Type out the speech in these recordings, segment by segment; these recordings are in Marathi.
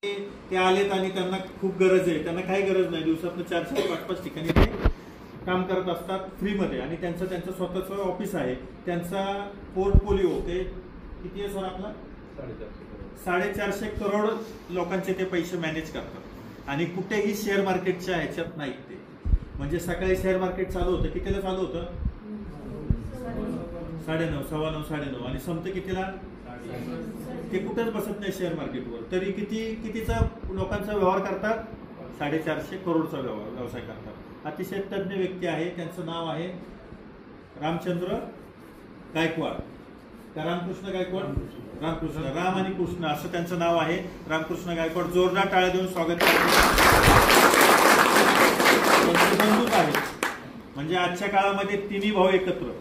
ते आलेत आणि त्यांना खूप गरज आहे. त्यांना काही गरज नाही, दिवसातून 4-5 ठिकाणी ते काम करत असतात फ्रीमध्ये आणि त्यांचं स्वतःचं ऑफिस आहे. त्यांचा पोर्टफोलिओ ते किती आहे सर आपला 450 करोड लोकांचे ते पैसे मॅनेज करतात आणि कुठेही शेअर मार्केटच्या ह्याच्यात नाहीत ते. म्हणजे सकाळी शेअर मार्केट चालू होतं, कितीला चालू होतं? 9:30, 9:15, 9:30 आणि संपतं कितीला? ते कुठेच बसत नाही शेअर मार्केटवर. तरी कितीचा लोकांचा व्यवहार करतात? 450 करोडचा व्यवसाय करतात. अतिशय तज्ञ व्यक्ती आहे. त्यांचं नाव आहे रामचंद्र गायकवाड. रामकृष्ण गायकवाड, रामकृष्ण, राम आणि कृष्ण असं त्यांचं नाव आहे. रामकृष्ण गायकवाड. जोरदार टाळ्या देऊन स्वागत बंधूच आहेत. म्हणजे आजच्या काळामध्ये तिन्ही भाऊ एकत्र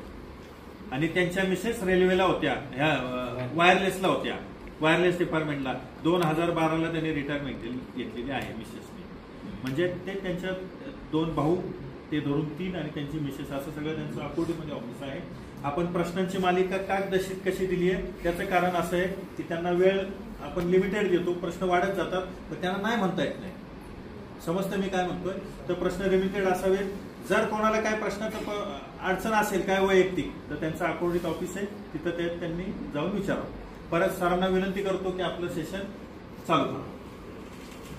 आणि त्यांच्या मिसेस रेल्वेला होत्या, ह्या वायरलेसला होत्या, वायरलेस डिपार्टमेंटला. 2012ला त्यांनी रिटायरमेंट घेतलेली आहे मिसेसने. म्हणजे ते त्यांच्या 2 भाऊ, ते धरून 3 आणि त्यांची मिसेस, असं सगळं त्यांचं अकोटीमध्ये ऑफिस आहे. आपण प्रश्नांची मालिका कागदशीत कशी दिली आहे त्याचं कारण असं आहे की त्यांना वेळ आपण लिमिटेड देतो, प्रश्न वाढत जातात, पण त्यांना नाही म्हणता येत नाही. समजतं मी काय म्हणतोय? तर प्रश्न लिमिटेड असावेत. जर कोणाला काय प्रश्नाचं अडचण असेल काय वैयक्तिक, तर त्यांचं अकोटीत ऑफिस आहे, तिथं ते त्यांनी जाऊन विचारावं. परत सरांना विनंती करतो की आपलं सेशन चालू करा.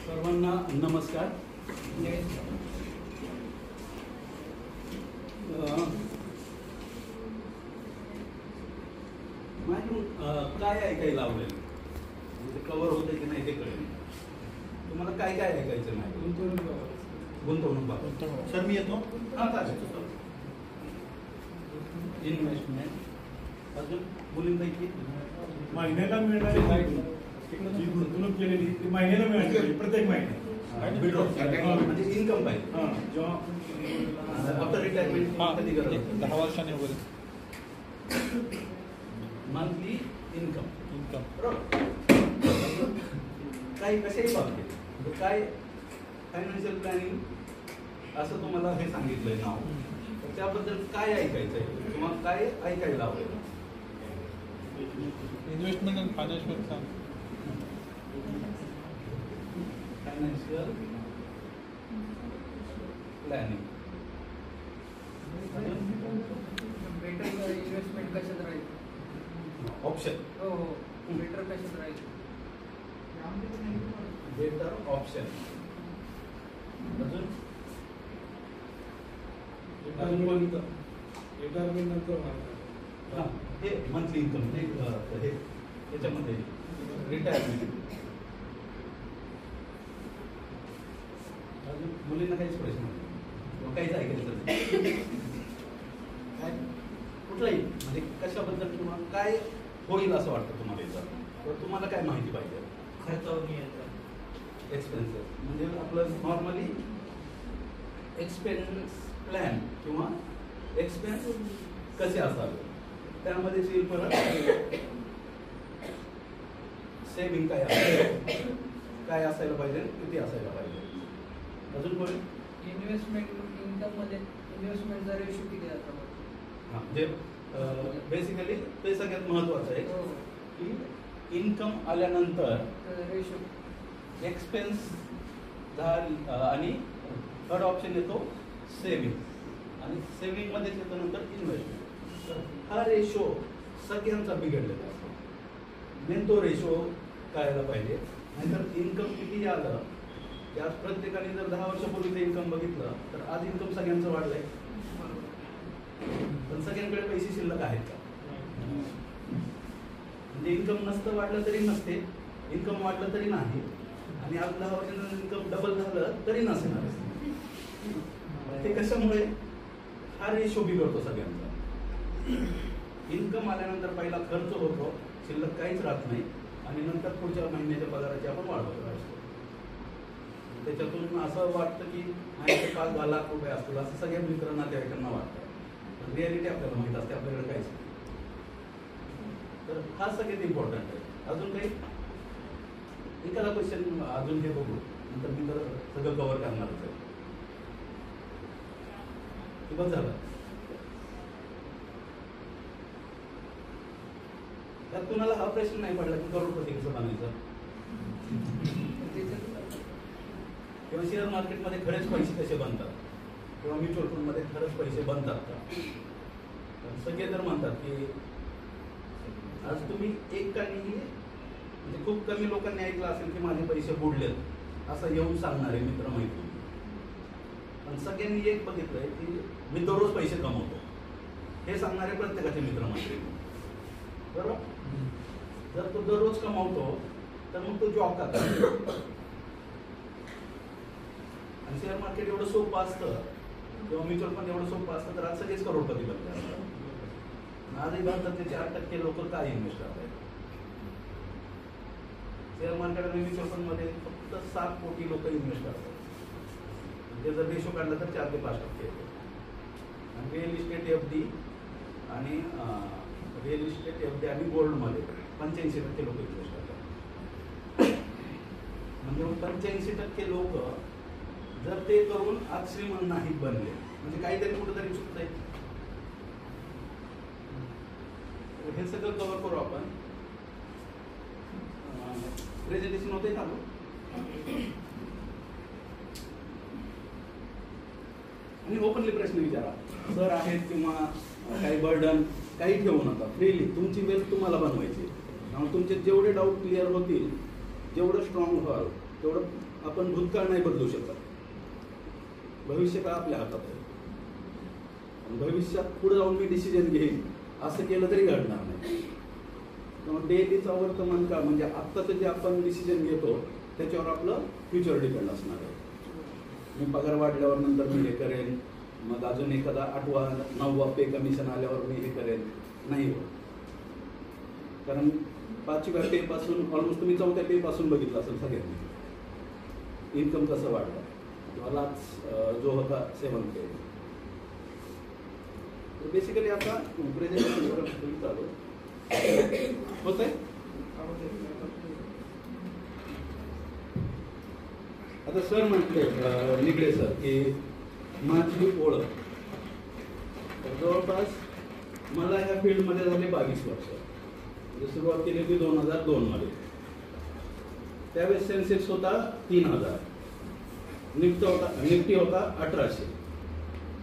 सर्वांना नमस्कार. काय ऐकायला आवडेल, म्हणजे कव्हर होतं की नाही ते कळेल. तुम्हाला काय काय ऐकायचं नाही? गुंतवणूक. सर मी येतो. इन्व्हेस्टमेंट, अजून मुलींपैकी महिन्याला मिळणारी जी गुंतवणूक केलेली ती महिन्याला मिळाली, प्रत्येक महिन्यात म्हणजे इन्कम पाहिजे. जेव्हा आफ्टर रिटायरमेंट कधी करत 10 वर्षांनी वगैरे मंथली इन्कम बरोबर. काही कशाही बाबतीत काय फायनान्शियल प्लॅनिंग असं तुम्हाला हे सांगितलंय नाव, तर त्याबद्दल काय ऐकायचंय किंवा काय ऐकायला आवडेल? इन्व्हेस्टमेंट आणि फायनान्शियल प्लॅनिंग. बेटर इन्व्हेस्टमेंट कशात राहील? ऑप्शन. हो हो, बेटर कशात राहील? Better option. अजून रिटायरमेंट नंतर हे मंथली इन्कम हे याच्यामध्ये रिटायरमेंट. अजून मुलींना काहीच प्रश्न नाही, काहीच ऐकायचं नाही. काय कुठलाही म्हणजे कशाबद्दल किंवा काय होईल असं वाटतं तुम्हाला याचं, तर तुम्हाला काय माहिती पाहिजे? खर्चावर नियंत्रण. एक्सपेन्सेस म्हणजे आपलं नॉर्मली एक्सपेन्स प्लॅन किंवा एक्सपेन्स कसे असावे, त्यामध्ये येईल. परत सेविंग काय असायला, काय असायला पाहिजे, किती असायला पाहिजे. अजून कोणी? इन्व्हेस्टमेंट इन्कम मध्ये इन्व्हेस्टमेंटचा रेशो किती असतो? हां, म्हणजे बेसिकली ते सगळ्यात महत्त्वाचं आहे की इन्कम आल्यानंतर रेशो एक्सपेन्स आणि थर्ड ऑप्शन येतो सेविंग, आणि सेविंग मध्येच येतो नंतर इन्व्हेस्टमेंट. तर हा रेशो सगळ्यांचा बिघडलेला असतो. मेन तो रेशो कळायला पाहिजे. नाहीतर इन्कम किती आलं, त्यात प्रत्येकाने जर 10 वर्षापूर्वीचं इन्कम बघितलं तर आज इन्कम सगळ्यांचं वाढलंय, पण सगळ्यांकडे पैसे शिल्लक आहेत का? म्हणजे इन्कम नसतं वाढलं तरी नसते, इन्कम वाढलं तरी नाही, आणि आज 10 वर्षाचं इन्कम डबल झालं तरी नसणार. ते कशामुळे? हा रेशो बिघडतो सगळ्यांचा. इन्कम आल्यानंतर पहिला खर्च होतो, शिल्लक काहीच राहत नाही, आणि नंतर पुढच्या महिन्याच्या पगाराची आपण वाढ करत असतो. त्याच्यातून असं वाटतं की माझ्याकडे 5-10 लाख रुपये असतील असं सगळ्या मित्रांना त्यावेळेला वाटतं, पण रियालिटी आपल्याला माहीत असते आपल्याकडे काहीच नाही. तर हा सगळ्यात इम्पॉर्टंट आहे. अजून काही एखादा क्वेश्चन अजून हे बघू, नंतर मी तर सगळं कव्हर करणारच आहे. बस झालं. त्यात कुणाला हा प्रश्न नाही पडला की करोडपती कसं बनायचं. किंवा शेअर मार्केटमध्ये खरेच पैसे कसे बनतात किंवा म्युच्युअल फंडमध्ये खरंच पैसे बनतात का? तर सगळे तर म्हणतात की आज तुम्ही एक काहीही म्हणजे खूप कमी लोकांनी ऐकलं असेल की माझे पैसे बुडलेत असं येऊन सांगणारे मित्र मैत्रिणी. पण सगळ्यांनी एक बघितलंय की मी दररोज पैसे कमवतो हे सांगणारे प्रत्येकाचे मित्र मैत्रिणी. बरोबर? जर तो दररोज कमावतो तर मग तो जॉब का करतो? आणि शेअर मार्केट एवढं सोपं असतं किंवा म्युच्युअल फंड एवढं सोपं असतं तर आज सगळेच करोडपती बनले असतात. आजही भारतातले 4% लोक काय इन्व्हेस्ट करतात? शेअर मार्केट आणि म्युच्युअल फंड मध्ये फक्त 7 कोटी लोक इन्व्हेस्ट करतात. म्हणजे जर रेशो काढला तर 4 ते 5% येतो. आणि रिअल इस्टेट एफडी आणि गोल्ड मध्ये 85% लोक इन्व्हेस्ट करतात. म्हणजे 85% लोक जर ते करून आज श्रीमंत नाही बनले म्हणजे काहीतरी कुठेतरी चुकतंय. हे सगळं कव्हर करू आपण. प्रेझेंटेशन होते चालू. आणि ओपनली प्रश्न विचारा. सर आहेत किंवा काही बर्डन काही ठेवू नका. फ्रीली तुमची वेल्थ तुम्हाला बनवायची. त्यामुळे तुमचे जेवढे डाऊट क्लिअर होतील जेवढं स्ट्रॉंग व्हाल तेवढं आपण भूतकाळ नाही बदलू शकत. भविष्य का आपल्या हातात आहे. भविष्यात पुढे जाऊन मी डिसिजन घेईन असं केलं तरी घडणार नाही. त्यामुळे डेलीचा वर्तमान काळ म्हणजे आत्ताचं जे आपण डिसिजन घेतो त्याच्यावर आपलं फ्युचर डिपेंड असणार आहे. मी पगार वाढल्यावर नंतर मी हे करेन, मग अजून एखादा 8वा 9वा पे कमिशन आल्यावर मी हे करेन नाही होत. कारण 5व्या पे पासून ऑलमोस्ट तुम्ही 4थ्या पे पासून बघितलं असेल सगळ्यांनी इन्कम कसं वाढलं किंवा लाच जो होता 7th पे. बेसिकली आता प्रेझेंटेशन चालू होत आहे. आता सर म्हटले निगडे सर की माझी ओळख जवळपास मला या फील्डमध्ये झाले 22 वर्ष. सुरुवात केली होती 2002 मध्ये. त्यावेळेस सेन्सेक्स होता 3000, निफ्टी होता 1800.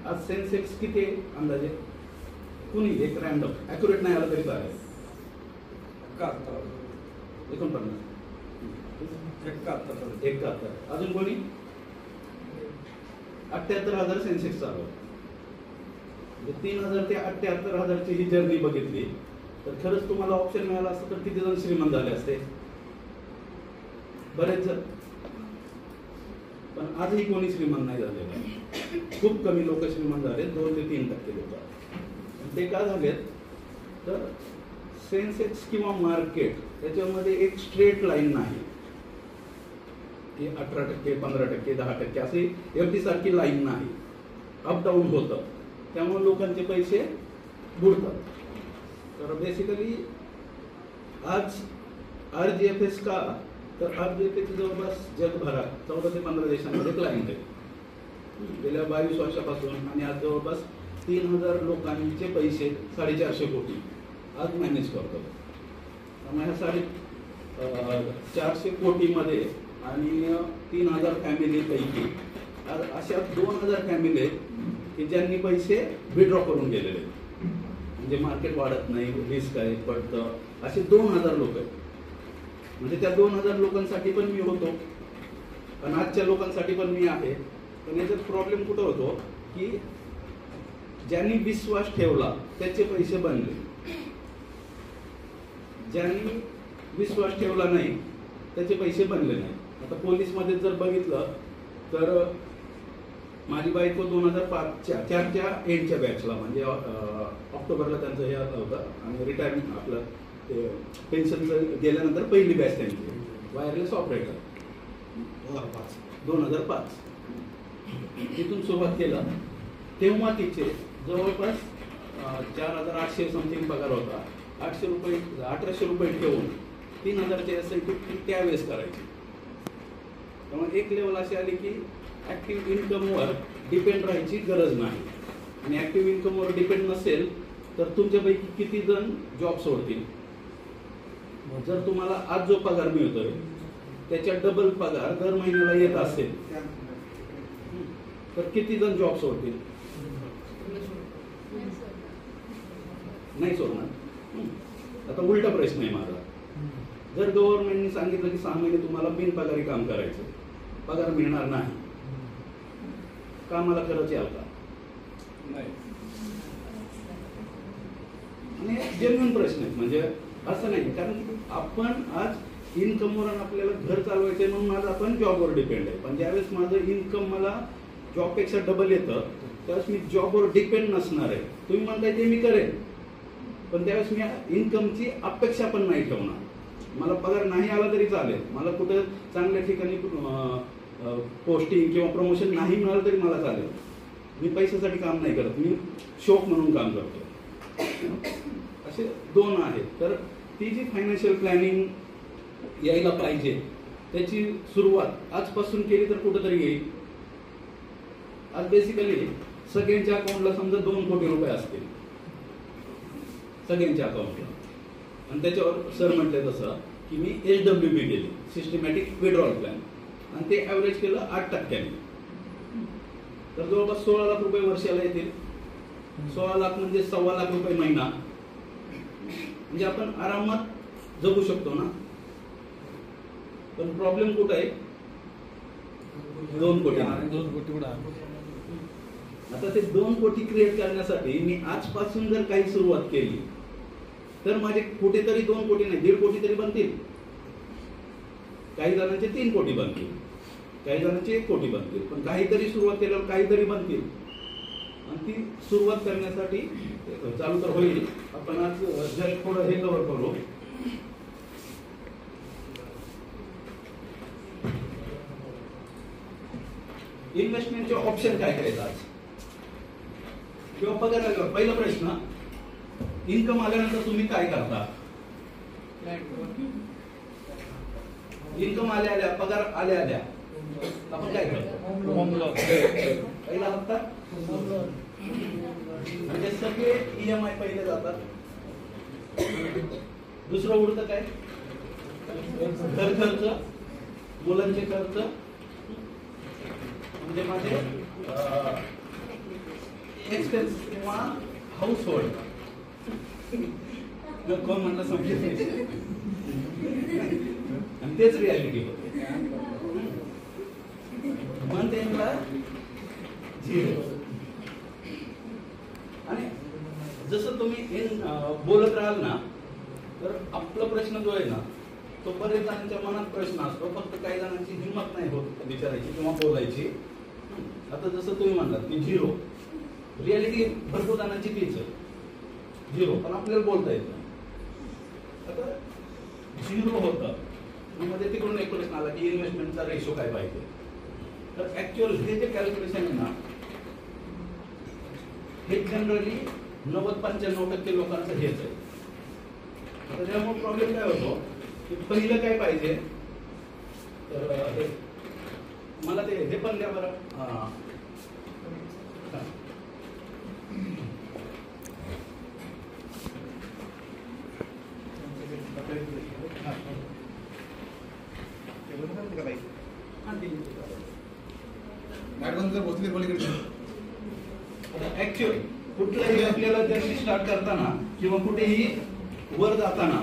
आज सेन्सेक्स किती अंदाजे कुणी एक रॅन्डम ॲक्युरेट नाही आला तरी चालेल 71. अजून कोणी 78,000 सेन्सेक्स चालू. 3000 ते 78,000 ही जर्नी बघितली तर खरंच तुम्हाला ऑप्शन मिळाला असतं तर किती जण श्रीमंत झाले असते? बरेच जण. पण आजही कोणी श्रीमंत नाही झाले. खूप कमी लोक श्रीमंत झाले, 2 ते 3% लोक. ते का झालेत तर सेन्सेक्स किंवा मार्केट त्याच्यामध्ये एक स्ट्रेट लाईन नाही की 18%, 15%, 10% असे एफडी सारखी लाईन नाही. अप डाऊन होतं. त्यामुळे लोकांचे पैसे बुडतात. तर बेसिकली आज RGFS का तर RGFS जवळपास जगभरात 14 ते 15 देशांमध्ये क्लायंट आहे. गेल्या 22 वर्षापासून आणि आज जवळपास 3000 लोकांचे पैसे 450 कोटी आज मॅनेज करतो. त्यामुळे ह्या 450 कोटीमध्ये आणि 3000 फॅमिलीपैकी अशा 2000 फॅमिली आहेत की ज्यांनी पैसे विड्रॉ करून गेलेले आहेत. म्हणजे मार्केट वाढत नाही, रिस्क आहे, पडतं, असे 2000 लोक आहेत. म्हणजे त्या 2000 लोकांसाठी पण मी होतो आणि आजच्या लोकांसाठी पण मी आहे. पण याच्यात प्रॉब्लेम कुठं होतो की ज्यांनी विश्वास ठेवला त्याचे पैसे बनले, ज्यांनी विश्वास ठेवला नाही त्याचे पैसे बनले नाही. आता पोलीसमध्ये जर बघितलं तर माझी बायको 2004च्या एंडच्या बॅचला म्हणजे ऑक्टोबरला त्यांचं हे होतं आणि रिटायरमेंट आपलं ते पेन्शनचं गेल्यानंतर पहिली बॅच त्यांची वायरलेस ऑपरेटर 2005 तिथून सुरुवात केला. तेव्हा तिचे जवळपास 4800 समथिंग पगार होता. 1800 रुपये ठेवून 3000चे SIP त्यावेळेस करायची. त्यामुळे एक लेवल अशी आली की ऍक्टिव्ह इन्कमवर डिपेंड राहायची गरज नाही. आणि ऍक्टिव्ह इन्कमवर डिपेंड नसेल तर तुमच्यापैकी किती जण जॉब सोडतील? जर तुम्हाला आज जो पगार मिळतोय त्याच्या डबल पगार दर महिन्याला येत असेल तर किती जण जॉब सोडतील? नाही सोडणार. आता उलटा प्रश्न आहे माझा. जर गव्हर्नमेंटने सांगितलं की 6 महिने तुम्हाला बिनपगारी काम करायचं, पगार मिळणार नाही, कामाला खरंच याल का? नाही. आणि जेन्युइन प्रश्न आहे, म्हणजे असं नाही. कारण आपण आज इन्कमवर आपल्याला घर चालवायचं म्हणून आज आपण जॉबवर डिपेंड आहे. पण ज्यावेळेस माझं इन्कम मला जॉबपेक्षा डबल येतं त्यावेळेस मी जॉबवर डिपेंड नसणार आहे. तुम्ही म्हणताय ते मी करेन, पण त्यावेळेस मी इन्कमची अपेक्षा पण नाही ठेवणार. मला पगार नाही आला तरी चालेल, मला कुठं चांगल्या ठिकाणी पोस्टिंग किंवा प्रमोशन नाही मिळालं तरी मला चालेल. मी पैशासाठी काम नाही करत, मी शौक म्हणून काम करतो. असे 2 आहेत. तर ती जी फायनान्शियल प्लॅनिंग यायला पाहिजे त्याची सुरुवात आजपासून केली तर कुठंतरी येईल. आज बेसिकली सगळ्यांच्या अकाउंटला समजा 2 कोटी रुपये असतील सगळ्यांच्या अकाउंटला, आणि त्याच्यावर सर म्हटले तसं की मी SWP केली, सिस्टमॅटिक विड्रॉल प्लॅन, आणि ते ॲव्हरेज केलं 8%. तर जवळपास 16 लाख रुपये वर्षाला येतील. 16 लाख म्हणजे 1.25 लाख रुपये महिना, म्हणजे आपण आरामात जगू शकतो ना. पण प्रॉब्लेम कुठं आहे? 2 कोटी. 2 कोटी कुठं आहे? आता ते 2 कोटी क्रिएट करण्यासाठी मी आजपासून जर काही सुरुवात केली तर माझे कुठेतरी 2 कोटी नाही 1.5 कोटी तरी बनतील. काही जणांचे 3 कोटी बनतील, काही जणांचे 1 कोटी बनतील, पण काहीतरी सुरुवात केल्यावर काहीतरी बनतील. आणि ती सुरुवात करण्यासाठी चालू तर होईल. आपण आज जस्ट थोडं हे कव्हर करू. इन्व्हेस्टमेंटचे ऑप्शन काय काय आज किंवा पगार आल्यावर? पहिला प्रश्न, इन्कम आल्यानंतर तुम्ही काय करता? इन्कम आल्या पगार आल्या आपण काय करतो? पहिला हप्ता, म्हणजे सगळे EMI पहिले जातात. दुसरं उरतं काय? खर्च, मुलांचे खर्च, म्हणजे माझे एक्सपेन्स किंवा हाऊस होल्ड. कोण म्हणलं समजत नाही, आणि तेच रियालिटी होते. मंथ एंडला 0. आणि जसं तुम्ही बोलत राहाल ना तर आपला प्रश्न जो आहे ना तो बरेच जणांच्या मनात प्रश्न असतो, फक्त काही जणांची हिंमत नाही होत विचारायची किंवा बोलायची. आता जसं तुम्ही म्हणलात की 0, रियालिटी भरपूर जणांची तीच आहे 0, पण आपल्याला बोलता येत नाही. आता 0 होतं म्हणजे तिकडून एक प्रश्न आला की इन्व्हेस्टमेंटचा रेशो काय पाहिजे. तर ऍक्च्युअल हे जे कॅल्क्युलेशन आहे ना हे जनरली 90-95% लोकांचं हेच आहे. तर त्यामुळे प्रॉब्लेम काय होतो की पहिलं काय पाहिजे, तर मला ते हे पण द्या बरं. ऍक्च्युअली कुठलंही आपल्याला जर्नी स्टार्ट करताना किंवा कुठेही वर जाताना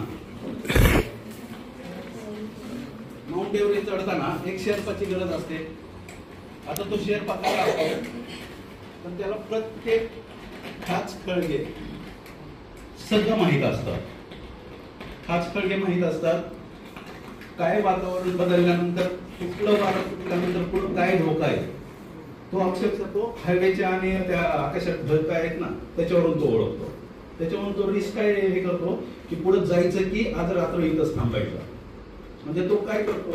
माउंट एव्हरेस्ट चढताना एक शेर्पाची गरज असते. आता तो शेर्पा काय असतो पण त्याला प्रत्येक खाच खळगे सगळं माहीत असतं. खाच खळगे माहीत असतात. काय वातावरण बदलल्यानंतर कुठलं वारं सुटल्यानंतर पुढे काय धोका आहे तो अक्षरशः तो हायवेच्या आणि त्या आकाशात ढग काय आहेत ना त्याच्यावरून तो ओळखतो. त्याच्यावरून तो रिस्क काय हे करतो की पुढे जायचं की आज रात्र इथंच थांबायचं. म्हणजे तो काय करतो,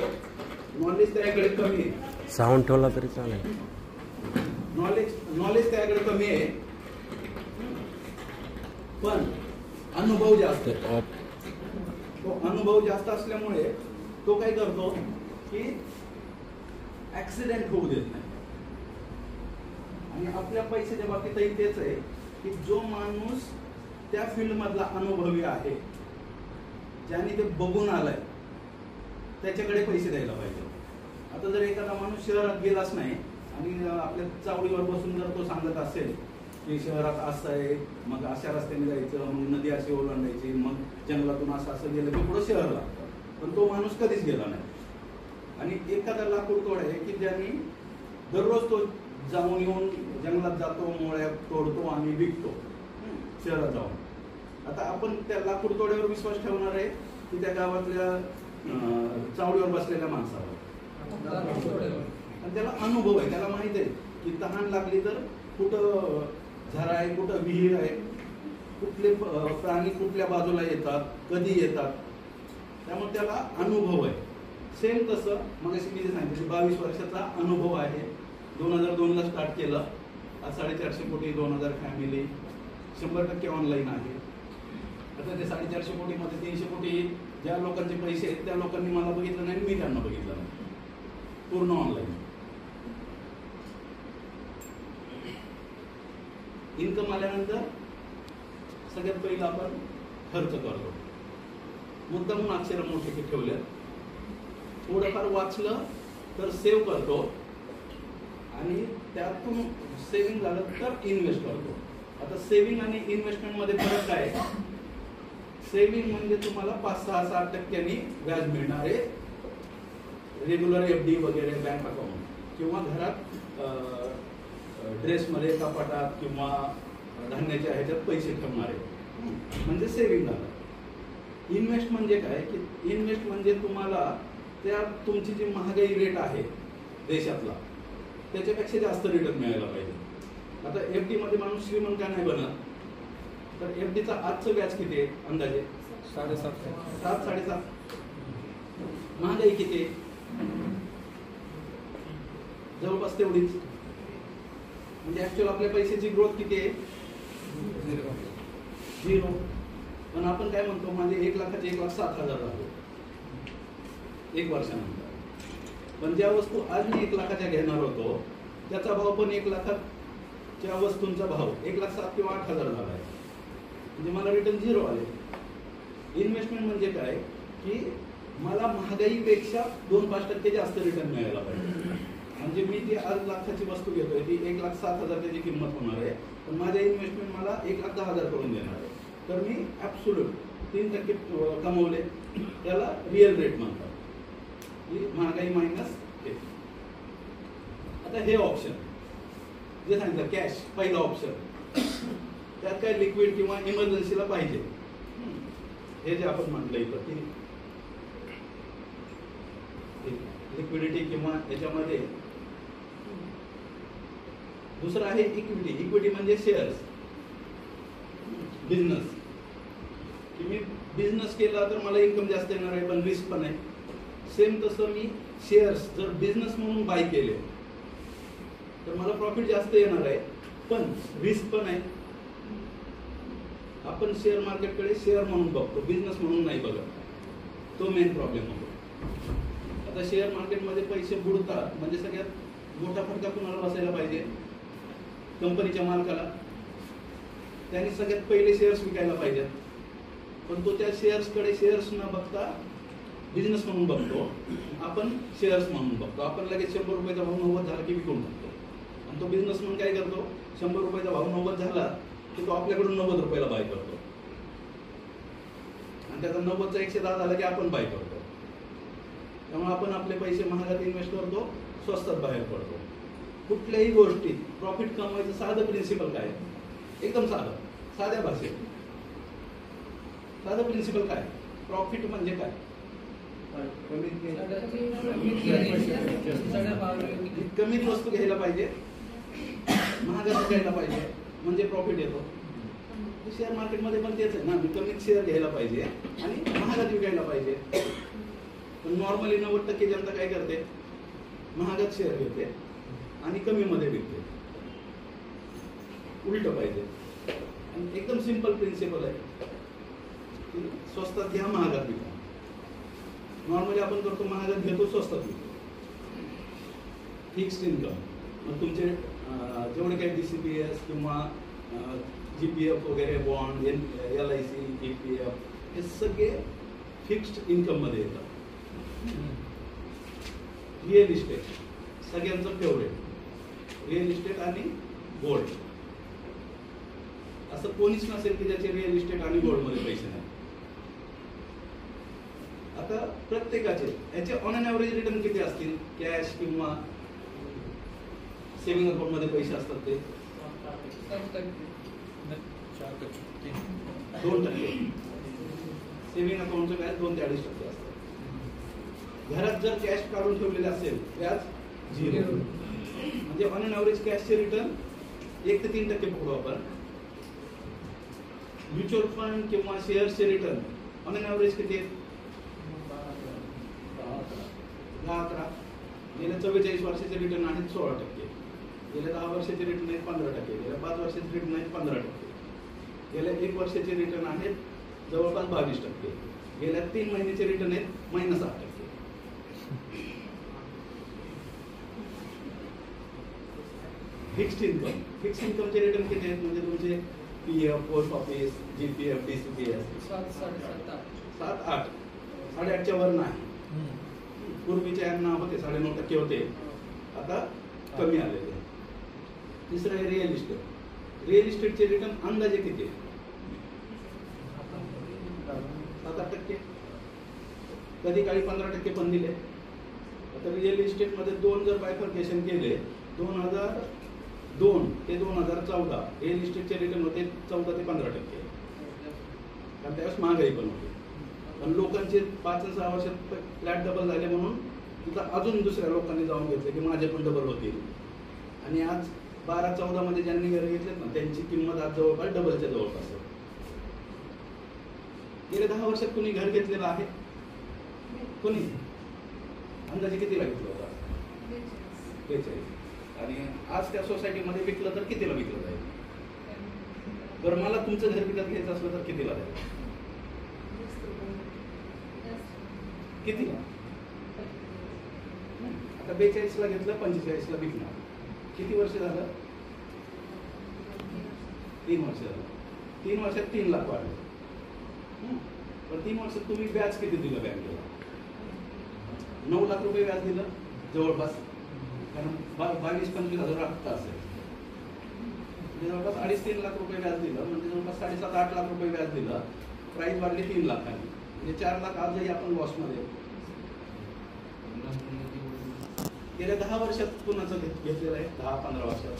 नॉलेज त्याकडे कमी आहे. साऊंड ठेवला तरी चालेल. नॉलेज त्याकडे कमी आहे पण अनुभव जास्त आहे. तो अनुभव जास्त असल्यामुळे तो काय करतो की ऍक्सिडेंट होऊ देत नाही. आणि आपल्या पैशाच्या बाबतीतही तेच आहे की जो माणूस त्या फील्ड मधला अनुभवी आहे ज्याने ते बघून आलाय त्याच्याकडे पैसे द्यायला पाहिजे. आता जर एखादा माणूस शहरात गेलाच नाही आणि आपल्या चावडीवर बसून जर तो सांगत असेल की शहरात असं आहे, मग अशा रस्त्याने जायचं, मग नदी अशी ओलांडायची, मग जंगलातून असं गेलं की पुढं शहर लागतं, पण तो माणूस कधीच गेला नाही. आणि एखादा लाकूड तोड आहे की ज्यांनी दररोज तो जाऊन येऊन जंगलात जातो, मोळ्या तोडतो आणि विकतो शहरात जाऊन. आता आपण त्या लाकूड तोड्यावर विश्वास ठेवणार आहे की त्या गावातल्या चावडीवर बसलेल्या माणसावर? आणि त्याला अनुभव आहे, त्याला माहित आहे की तहान लागली तर कुठं झरा आहे, कुठं विहीर आहे, कुठले प्राणी कुठल्या बाजूला येतात, कधी येतात, त्यामुळे त्याला अनुभव आहे. सेम तसं मग अशी मी जे सांगितलं 22 वर्षाचा अनुभव आहे. 2002ला स्टार्ट केलं, आज 450 कोटी, 2000 फॅमिली, 100% ऑनलाईन आहे. आता ते 450 कोटीमध्ये 300 कोटी ज्या लोकांचे पैसे आहेत त्या लोकांनी मला बघितलं नाही, मी त्यांना बघितलं नाही, पूर्ण ऑनलाईन. इन्कम आल्यानंतर सगळ्यात पहिला आपण खर्च करतो. मुद्दामून अक्षर मोठे ठेवले, थोडंफार वाचलं तर सेव्ह करतो आणि त्यातून सेव्हिंग झालं तर इन्व्हेस्ट करतो. आता सेव्हिंग आणि इन्व्हेस्टमेंटमध्ये फरक काय? सेव्हिंग म्हणजे तुम्हाला 5-6-7% व्याज मिळणारे रेग्युलर FD वगैरे बँक अकाउंट किंवा घरात ड्रेसमध्ये कपाटात किंवा धान्याच्या ह्याच्यात पैसे ठेवणारे म्हणजे सेव्हिंग झालं. इन्व्हेस्ट म्हणजे काय की इन्व्हेस्ट म्हणजे तुम्हाला त्या तुमची जी महागाई रेट आहे देशातला त्याच्यापेक्षा जास्त रिटर्न मिळायला पाहिजे. आता FD मध्ये माणूस श्रीमंत का नाही बनत? तर FDचा आजचं व्याज किती आहे अंदाजे? 7-7.5. महागाई किती आहे? जवळपास तेवढीच. म्हणजे ऍक्च्युअल आपल्या पैशाची ग्रोथ किती आहे? 0. पण आपण काय म्हणतो, माझे 1 लाखाचे 1,07,000 झाले 1 वर्षानंतर. पण ज्या वस्तू आज मी 1 लाखाच्या घेणार होतो त्याचा भाव पण 1 लाखाच्या वस्तूंचा भाव 1,07,000 किंवा 8,000 झाला आहे. म्हणजे मला रिटर्न 0 आले. इन्व्हेस्टमेंट म्हणजे काय की मला महागाईपेक्षा 2-5% जास्त रिटर्न मिळायला पाहिजे. म्हणजे मी ती आज लाखाची वस्तू घेतोय ती 1,07,000 त्याची किंमत होणार आहे, पण माझ्या इन्व्हेस्टमेंट मला 1,10,000 करून देणार आहे. तर मी ॲब्सोल्यूट 3% कमवले, त्याला रिअल रेट म्हणतात. महागाई मायनस हे. आता हे ऑप्शन जे सांगितलं कॅश पहिला ऑप्शन, त्यात काय लिक्विड किंवा इमर्जन्सीला पाहिजे हे जे आपण म्हटलं इथं की लिक्विडिटी किंवा याच्यामध्ये दुसरं आहे इक्विटी. इक्विटी म्हणजे शेअर्स. बिझनेस की मी बिझनेस केला तर मला इन्कम जास्त येणार आहे पण रिस्क पण आहे. सेम तसं मी शेअर्स जर बिझनेस म्हणून बाय केले तर मला प्रॉफिट जास्त येणार आहे पण रिस्क पण आहे. आपण शेअर मार्केटकडे शेअर म्हणून बघतो, बिझनेस म्हणून नाही बघत. तो मेन प्रॉब्लेम होतो. आता शेअर मार्केटमध्ये पैसे बुडतात म्हणजे सगळ्यात मोठा फटका कुणाला बसायला पाहिजे? कंपनीच्या मालकाला. त्यांनी सगळ्यात पहिले शेअर्स विकायला पाहिजेत. पण तो त्या शेअर्सकडे शेअर्स न बघता बिझनेस म्हणून बघतो, आपण शेअर्स म्हणून बघतो. आपण लगेच 100 रुपयाचा भाव 90 झाला की विकून टाकतो. आणि तो बिझनेस म्हणून काय करतो, 100 रुपयाचा भाव 90 झाला की तो आपल्याकडून 90 रुपयाला बाय करतो आणि त्याचा 90चा 110 झाला की आपण बाय करतो. त्यामुळे आपण आपले पैसे महागात इन्व्हेस्ट करतो, स्वस्तात बाहेर पडतो. कुठल्याही गोष्टीत प्रॉफिट कमवायचं साधं प्रिन्सिपल काय? एकदम साधं, साध्या भाषेत साधं प्रिन्सिपल काय? प्रॉफिट म्हणजे काय? कमीत वस्तू घ्यायला पाहिजे, महागात घ्यायला पाहिजे म्हणजे प्रॉफिट येतो. शेअर मार्केटमध्ये पण तेच आहे ना, मी कमीत शेअर घ्यायला पाहिजे आणि महागात विकायला पाहिजे. पण नॉर्मली 90% जनता काय करते, महागात शेअर घेते आणि कमीमध्ये विकते. उलट पाहिजे. आणि एकदम सिंपल प्रिन्सिपल आहे की स्वस्तात घ्या, महागात विका. नॉर्मली आपण करतो महागात घेतो, स्वस्तात विकतो. फिक्स्ड इन्कम मग तुमचे जेवढे काही DCPS किंवा GPF वगैरे बॉन्ड, LIC, EPF हे सगळे फिक्स्ड इन्कममध्ये येतात. रिअल इस्टेट सगळ्यांचं फेवरेट, रिअल इस्टेट आणि गोल्ड. असं कोणीच नसेल की ज्याचे रिअल इस्टेट आणि गोल्ड मध्ये पैसे नाही. आता प्रत्येकाचे याचे ऑन अन ॲव्हरेज रिटर्न किती असतील? कॅश किंवा सेव्हिंग अकाउंट मध्ये पैसे असतात ते 2%. सेव्हिंग अकाउंटचं व्याज 2 ते 2.5% असतं. घरात जर कॅश काढून ठेवलेले असेल व्याज 0. म्हणजे ऑन अन ॲव्हरेज कॅशचे रिटर्न 1 ते 3% पकडू आपण. म्युच्युअल फंड किंवा शेअर्सचे रिटर्न ऑन अन ॲव्हरेज किती आहेत? 10-11. गेल्या 44 वर्षाचे रिटर्न आहेत 16%. गेल्या 10 वर्षाचे रिटर्न आहेत 15%. गेल्या 5 वर्षाचे रिटर्न आहेत 15%. गेल्या 1 वर्षाचे रिटर्न आहेत जवळपास 22%. गेल्या 3 महिन्याचे रिटर्न आहेत -8%. फिक्स्ड इन्कमचे रिटर्न किती आहेत? म्हणजे तुमचे PF, post office, GPF, DCPS 7-8. 8.5च्या वर नाही. पूर्वीच्या यांना होते 9.5% होते, आता कमी आलेले. तिसरं आहे रिअल इस्टेट. रिअल इस्टेटचे रिटर्न अंदाजे किती आहे? 7-8%. कधी काळी 15% पण दिले. आता रिअल इस्टेटमध्ये 2 जर बायफर्केशन केले 2002 ते 2014 रिअल इस्टेटचे रिटर्न होते 14 ते 15%. कारण त्यावेळेस महागाई पण होती. पण लोकांचे 5 आणि 6 वर्षात फ्लॅट डबल झाले म्हणून तिथं अजून दुसऱ्या लोकांनी जाऊन घेतले की माझे पण डबल होतील. आणि आज 12-14 मध्ये ज्यांनी घरे घेतलेत ना त्यांची किंमत आज जवळपास डबलच्या जवळपास आहे. गेल्या 10 वर्षात कुणी घर घेतलेलं आहे? कोणी? अंदाजे कितीला घेतलं होतं? 42. आणि आज त्या सोसायटीमध्ये विकलं तर कितीला विकलं जाईल? बरं मला तुमचं घर विकत घ्यायचं असलं तर कितीला जाईल? कितीला? आता 42ला घेतलं 45ला विकणार. किती वर्ष झालं? 3 वर्ष झालं. 3 वर्षात 3 लाख वाढले. पण 3 वर्षात तुम्ही व्याज किती दिलं बँकेला? 9 लाख रुपये व्याज दिलं जवळपास. कारण 22-25 हजार हप्ता असेल. म्हणजे जवळपास 2.5-3 लाख रुपये व्याज दिलं. म्हणजे जवळपास 7.5-8 लाख रुपये व्याज दिलं. प्राईस वाढली 3 लाखांनी. म्हणजे 4 लाख आजही आपण लॉसमध्ये. गेल्या 10 वर्षात कुणाचं घेतलेलं आहे? 10-15 वर्षात.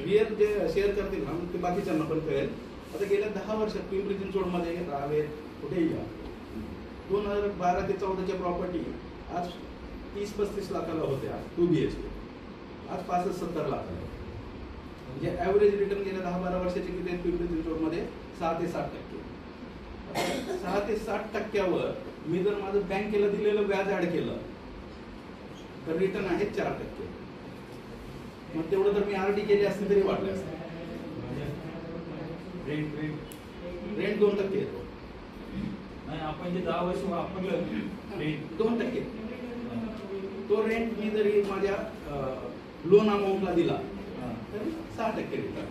रिअल जे शेअर करतील ना ते बाकीच्यांना पण कळेल. आता गेल्या 10 वर्षात पिंपरी चिंचवडमध्ये राहावे कुठेही घ्या 2012 ते 14च्या प्रॉपर्टी आज 30-35 लाखाला होत्या 2 BHK. आज 65-70 लाखाला. म्हणजे ॲव्हरेज रिटर्न गेल्या 10-12 वर्षाचे किती आहेत पिंपरी चिंचवडमध्ये? 6 ते 7%. 6 ते 7%वर मी जर माझं बँकेला दिलेलं व्याज ऍड केलं तर रिटर्न आहे 4%. मग तेवढं तर मी RD केली असते तरी वाटलं असतं. रेंट 2% येतो. आपण जे 10 वर्ष वापरलं 2%. तो रेंट मी जरी माझ्या लोन अमाऊंटला दिला तर 6% रिटर्न.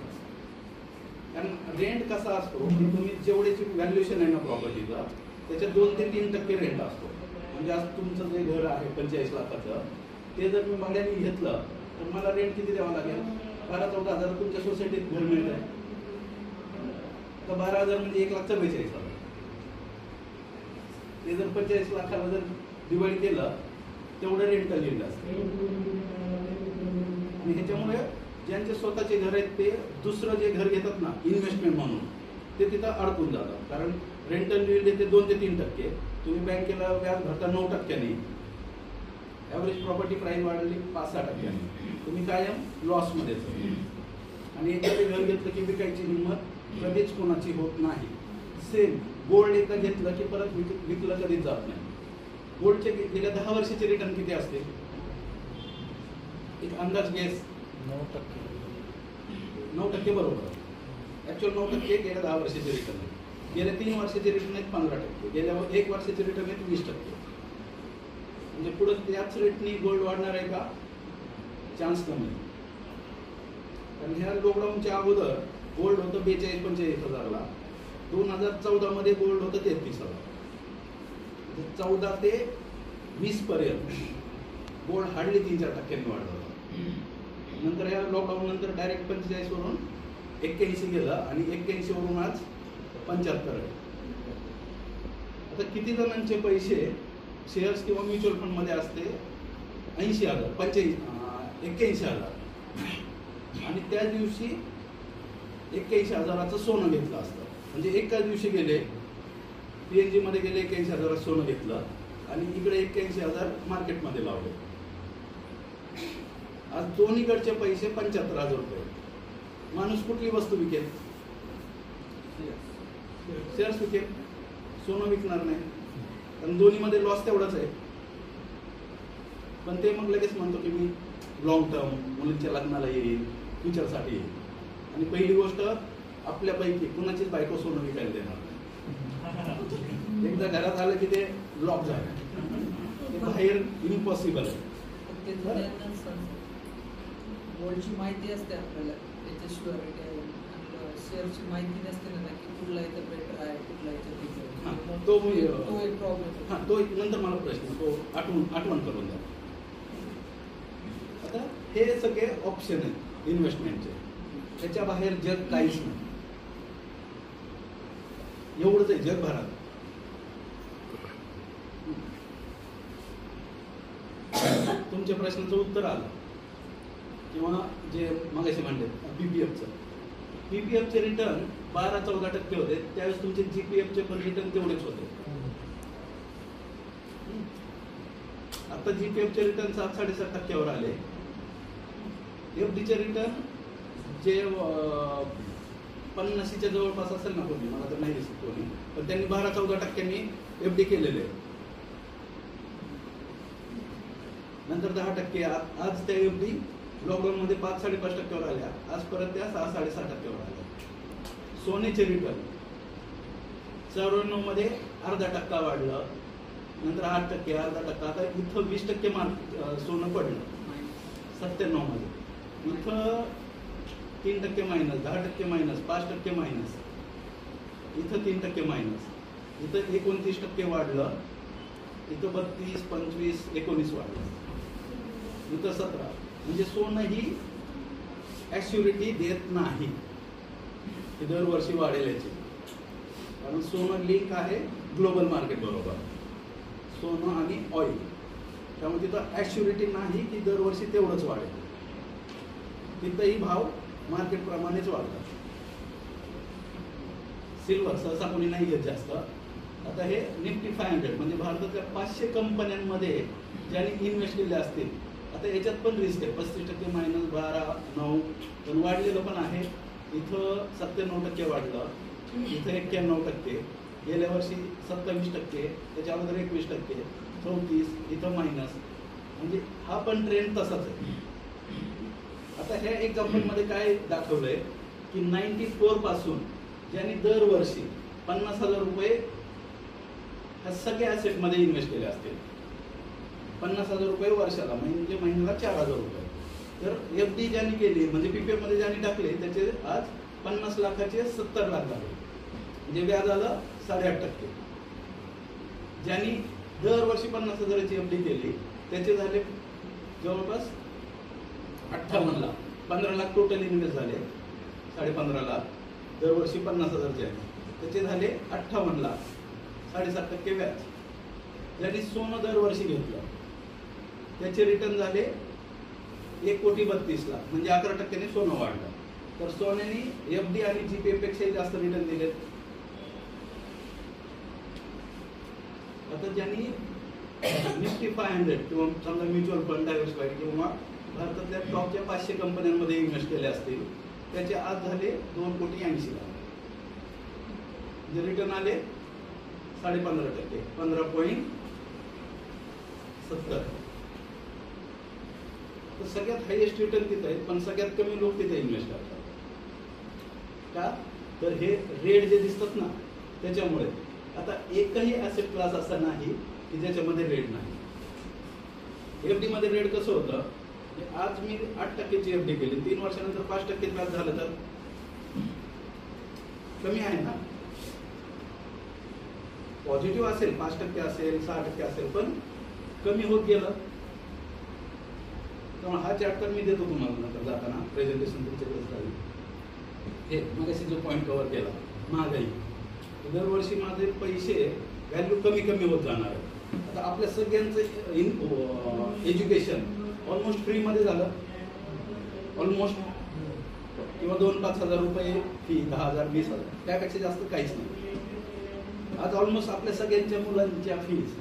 कारण रेंट कसा असतो तुम्ही जेवढ्याची व्हॅल्युएशन आहे ना प्रॉपर्टीचा त्याच्यात 2 ते 3% रेंट असतो. म्हणजे आज तुमचं जे घर आहे 45 लाखाचं ते जर मी भाड्याने घेतलं तर मला रेंट किती द्यावं लागेल? 12-14 हजार तुमच्या सोसायटीत घर मिळत आहे तर 12,000 म्हणजे 1,44,000. ते जर 45 लाखाला जर दिवाळी केलं तेवढं रेंट लिहिलं असतं. आणि ह्याच्यामुळे ज्यांचे स्वतःचे घर आहेत ते दुसरं जे घर घेतात ना इन्व्हेस्टमेंट म्हणून ते तिथं अडकून जातात. कारण रेंटल यील्ड येते 2 ते 3%. तुम्ही बँकेला व्याज भरता 9%. ॲव्हरेज प्रॉपर्टी प्राईस वाढली 5-6%. तुम्ही कायम लॉसमध्येच. आणि एखादे घर घेतलं की विकायची हिंमत कधीच कोणाची होत नाही. सेम गोल्ड एकदा घेतलं की परत विकलं कधीच जात नाही. गोल्डचे गेल्या 10 वर्षाचे रिटर्न किती असते? एक अंदाज गेस. 9% बरोबर. ऍक्च्युअल 9% गेल्या 10 वर्षाचे रिटर्न आहे. गेल्या 3 वर्षाचे रिटर्न आहेत 15%. गेल्या 1 वर्षाचे रिटर्न आहेत 20%. म्हणजे पुढे त्याच रेटनी गोल्ड वाढणार आहे का? चान्स कमी. कारण ह्या लॉकडाऊनच्या अगोदर गोल्ड होतं 42-45 हजारला. 2014 मध्ये गोल्ड होतं 33,000. 14 ते 20 पर्यंत गोल्ड हार्डली 3-4% वाढलं होतं. नंतर या लॉकडाऊन नंतर डायरेक्ट 45 वरून 81 गेलं आणि 81 वरून आज 75 आहे. आता किती जणांचे पैसे शेअर्स किंवा म्युच्युअल फंड मध्ये असते? 80,000, 81,000. आणि त्या दिवशी 81,000चं सोनं घेतलं असतं. म्हणजे एका दिवशी गेले, PNG मध्ये गेले, 81,000 सोनं घेतलं आणि इकडे 81,000 मार्केटमध्ये लावले. आज दोन्हीकडचे पैसे 75,000 रुपये. माणूस कुठली वस्तू विकेल? शेअर्स विकेल, सोनं विकणार नाही. कारण दोन्हीमध्ये लॉस तेवढाच आहे. पण ते मग लगेच म्हणतो की मी लॉंग टर्म मुलींच्या लग्नाला येईल, फ्युचरसाठी येईल. आणि पहिली गोष्ट, आपल्यापैकी कुणाचीच बायको सोनं विकायला देणार नाही. एकदा घरात आलं की ते लॉक झालं, ते बाहेर इम्पॉसिबल आहे. गोल्डची माहिती असते आपल्याला, त्याच्या शुअरिटी आहे, शेअरची माहिती नसते ना की कुठला इथं बेटर आहे, कुठला इथं ठीक तो एक प्रॉब्लेम. तो एक नंतर मला प्रश्न, तो आठवण करून द्या. आता हे सगळे ऑप्शन आहेत इन्व्हेस्टमेंटचे. त्याच्या बाहेर जग काहीच नाही. एवढंच आहे जगभरात. तुमच्या प्रश्नाचं उत्तर आलं किंवा जे मगाशी म्हणले पीपीएफचे रिटर्न 12-14% होते. त्यावेळेस तुमचे जीपीएफचे पण रिटर्न तेवढेच होते. आता जीपीएफचे रिटर्न 7-7.5% आले. एफडीचे रिटर्न जे 50च्या जवळपास असेल ना कोणी, मला तर नाही दिसत कोणी, पण त्यांनी 12-14% एफडी केलेले. नंतर 10%. आज त्या एफडी लॉकडाऊन मध्ये 5-5.5% आल्या. आज परत त्या 6-6.5% आल्या. सोन्याचे रिटर्न 94 मध्ये 0.5% वाढलं, नंतर 8%, 0.5%. आता इथं 20% सोनं पडलं 97 मध्ये. इथं 3% मायनस, 10% मायनस, 5% मायनस, इथं 3% मायनस, इथं 29% वाढलं, इथं 32, 25, 19 वाढलं, इथं 17. म्हणजे सोनं ही ॲश्युरिटी देत नाही की दरवर्षी वाढेल याची. कारण सोनं लिंक आहे ग्लोबल मार्केट बरोबर, सोनं आणि ऑइल. त्यामुळे तिथं ॲश्युरिटी नाही की दरवर्षी तेवढंच वाढेल. तिथंही भाव मार्केटप्रमाणेच वाढतात. सिल्वर सहसा कोणी नाही घेत जास्त. आता हे निफ्टी 500 म्हणजे भारतातल्या 500 कंपन्यांमध्ये ज्यांनी इन्व्हेस्ट केले असतील. आता याच्यात पण रिस्क आहे. 35% मायनस, 12, 9 पण वाढलेलं पण आहे. इथं 97% वाढलं, इथं 91%, गेल्या वर्षी 27%, त्याच्या अगोदर 21%, 34, इथं मायनस. म्हणजे हा पण ट्रेंड तसाच आहे. आता ह्या एक्झाम्पलमध्ये काय दाखवलंय की 94 पासून ज्यांनी दरवर्षी 50,000 रुपये ह्या सगळ्या ॲसेटमध्ये इन्व्हेस्ट केले असतील, 50,000 रुपये वर्षाला, म्हणजे महिन्याला 4,000 रुपये. तर एफडी ज्यांनी केली म्हणजे पीपीएफ मध्ये ज्यांनी टाकले त्याचे आज 50 लाखाचे 70 लाख झाले. म्हणजे व्याज आलं 8.5%. ज्यांनी दरवर्षी 50,000ची एफडी केली त्याचे झाले जवळपास 58 लाख. 15 लाख टोटल इन्व्हेस्ट झाले, 15.5 लाख. दरवर्षी 50,000चे आहे त्याचे झाले 58 लाख, 7.5% व्याज. ज्यांनी सोनं दरवर्षी घेतलं त्याचे रिटर्न झाले 1,32,00,000, म्हणजे 11%ने सोनं वाढलं. तर सोन्याने एफडी आणि जीपीएफ पेक्षा जास्त रिटर्न दिले. आता ज्यांनी निफ्टी 500 किंवा समजा म्युच्युअल फंड, डायव्हर्सिफाईड किंवा भारतातल्या टॉपच्या 500 कंपन्यांमध्ये इन्व्हेस्ट केले असतील त्याचे आज झाले 2,80,00,000. जे रिटर्न आले 15.5%, 15.70. तर सगळ्यात हायएस्ट रिटर्न तिथं आहे, पण सगळ्यात कमी लोक तिथे इन्व्हेस्ट करतात. का तर हे रेट जे दिसतात ना त्याच्यामुळे. आता एकही ॲसेट क्लास असा नाही की ज्याच्यामध्ये रेट नाही. एफडी मध्ये रेट कसं होतं, आज मी 8%ची एफडी केली, 3 वर्षानंतर 5% व्याज झालं तर कमी आहे ना. पॉझिटिव्ह असेल, 5% असेल, 6% असेल, पण कमी होत गेलं. त्यामुळे हा चार्ट तर मी देतो तुम्हाला नंतर जाताना, प्रेझेंटेशन तुमच्याकडे झाली. हे मगाशी जो पॉईंट कव्हर केला, महागाई. दरवर्षी माझे पैसे व्हॅल्यू कमी कमी होत जाणार आहे. आता आपल्या सगळ्यांचं एज्युकेशन ऑलमोस्ट फ्रीमध्ये झालं, ऑलमोस्ट, किंवा 2-5 हजार रुपये फी, 10,000 20,000, त्यापेक्षा जास्त काहीच नाही. आज ऑलमोस्ट आपल्या सगळ्यांच्या मुलांच्या फीज,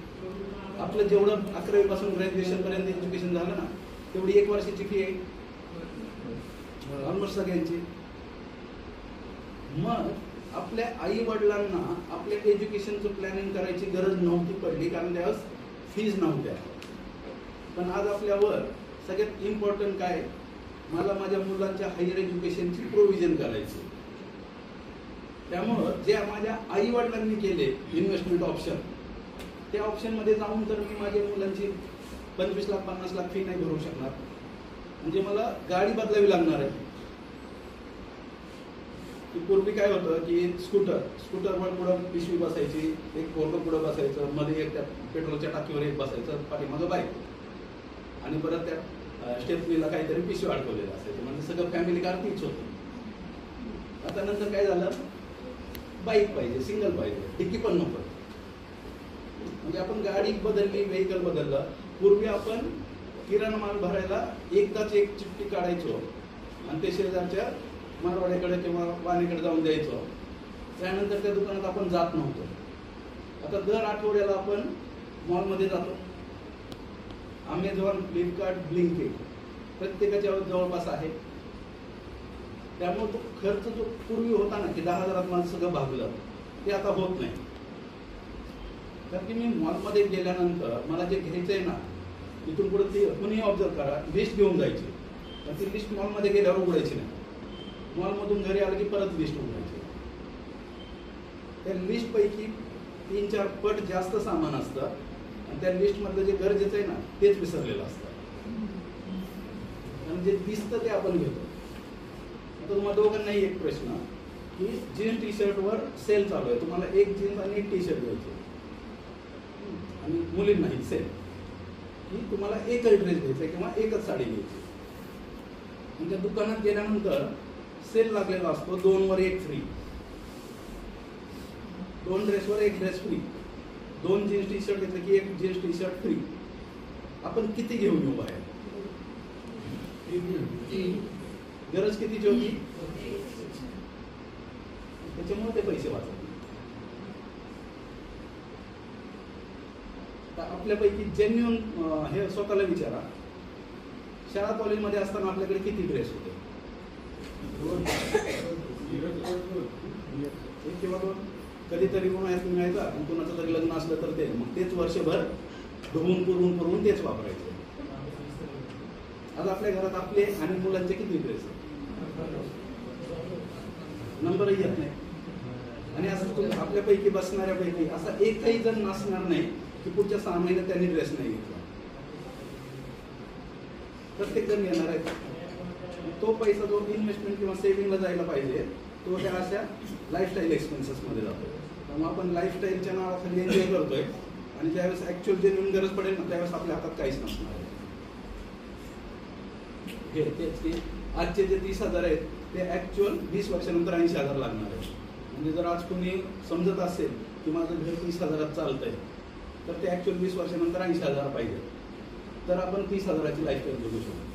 आपलं जेवढं 11वी पासून ग्रॅज्युएशन पर्यंत एज्युकेशन झालं ना, तेवढी 1 वर्षाची फी आहे ऑलमोस्ट सगळ्यांची. मग आपल्या आई वडिलांना आपल्या एज्युकेशनचं प्लॅनिंग करायची गरज नव्हती पडली, कारण त्यावेळेस फीज नव्हत्या. पण आज आपल्यावर सगळ्यात इम्पॉर्टंट काय, मला माझ्या मुलांच्या हायर एज्युकेशनची प्रोव्हिजन करायची. त्यामुळं जे माझ्या आई वडिलांनी केले इन्व्हेस्टमेंट ऑप्शन, त्या ऑप्शनमध्ये जाऊन तर मी माझ्या मुलांची 25 लाख 50 लाख फी नाही भरू शकणार. म्हणजे मला गाडी बदलावी लागणार आहे. की पूर्वी काय होतं की स्कूटरवर पुढं पिशवी बसायची, एक पोरगं पुढं बसायचं, मध्ये एक त्या पेट्रोलच्या टाकीवर एक बसायचं, पाठीमागं बाईक, आणि परत त्या स्टेपनीला काहीतरी पिशवी अडकवलेलं असायचं. म्हणजे सगळं फॅमिली कार तीच होतं. आता नंतर काय झालं, बाईक पाहिजे, सिंगल पाहिजे, डिक्की पण नको. म्हणजे आपण गाडी बदलली, व्हेकल बदललं. पूर्वी आपण किराणा माल भरायला एकदाच एक चिठ्ठी काढायचो आणि ते शेजारच्या मारवाड्याकडे किंवा वाणीकडे जाऊन द्यायचो. त्यानंतर त्या दुकानात आपण जात नव्हतो. आता दर आठवड्याला आपण मॉलमध्ये जातो. अमेझॉन, फ्लिपकार्ट, ब्लिंकिट प्रत्येकाच्या जवळपास आहे. त्यामुळे तो खर्च जो पूर्वी होता ना की 10,000 माझं सगळं भागलं, ते आता होत नाही. तर की मी मॉलमध्ये गेल्यानंतर मला जे घ्यायचं आहे ना, तिथून पुढे ते कुणीही ऑब्झर्व करा, लिस्ट घेऊन जायची. तर ती लिस्ट मॉलमध्ये गेल्यावर उघडायची नाही. मॉलमधून घरी आलं की परत लिस्ट उघडायची. त्या लिस्टपैकी 3-4 पट जास्त सामान असतं आणि त्या लिस्टमधलं जे गरजेचं आहे ना तेच विसरलेलं असतं. आणि जे दिसतं ते आपण घेतो. आता तुम्हाला दोघांनाही एक प्रश्न की जीन्स टी शर्टवर सेल चालू आहे, तुम्हाला एक जीन्स आणि एक टी शर्ट घ्यायचे, आणि मुलींनाही सेल की तुम्हाला एकच ड्रेस घ्यायचा किंवा एकच साडी घ्यायची. म्हणजे दुकानात गेल्यानंतर सेल लागलेला असतो, 2 वर 1 फ्री, 2 ड्रेसवर 1 dress free, 2 jeans T shirt घेतलं की 1 जीन्स टी शर्ट फ्री. आपण किती घेऊन येऊ बाहेर? गरज कितीची होती? त्याच्यामुळे ते पैसे वाचत. आपल्यापैकी जेन्युन हे स्वतःला विचारा, शाळा कॉलेजमध्ये असताना आपल्याकडे किती ड्रेस होते? 1 किंवा 2. कधीतरी कोणाला मिळायचा आणि कोणाचं तरी लग्न असलं तर ते, मग तेच वर्षभर धुवून पुरवून तेच वापरायचे. आज आपल्या घरात आपले आणि मुलांचे किती ड्रेस नंबरही येत नाही. आणि असं आपल्यापैकी बसणाऱ्यापैकी असा एकही जण नसणार नाही की पुढच्या 6 महिन्यात त्यांनी ड्रेस नाही घेतला. प्रत्येक जण येणार आहे. तो पैसा जो इन्व्हेस्टमेंट किंवा सेव्हिंगला जायला पाहिजे तो त्या अशा लाईफस्टाईल एक्सपेन्सेसमध्ये जातो. त्यामुळे आपण लाईफस्टाईलच्या नावाखाली एन्जॉय करतोय आणि ज्यावेळेस ऍक्च्युअल जेन्युइन गरज पडेल ना त्यावेळेस आपल्या हातात काहीच नसणार आहे. हे तेच की आजचे जे 30,000 आहेत ते ऍक्च्युअल 20 वर्षानंतर 80,000 लागणार आहे. म्हणजे जर आज कोणी समजत असेल की माझं घर 30,000 चालतंय तर ते ऍक्च्युअल 20 वर्षानंतर 80,000 पाहिजे, तर आपण 30,000ची लाईफस्टाईल जगू शकतो.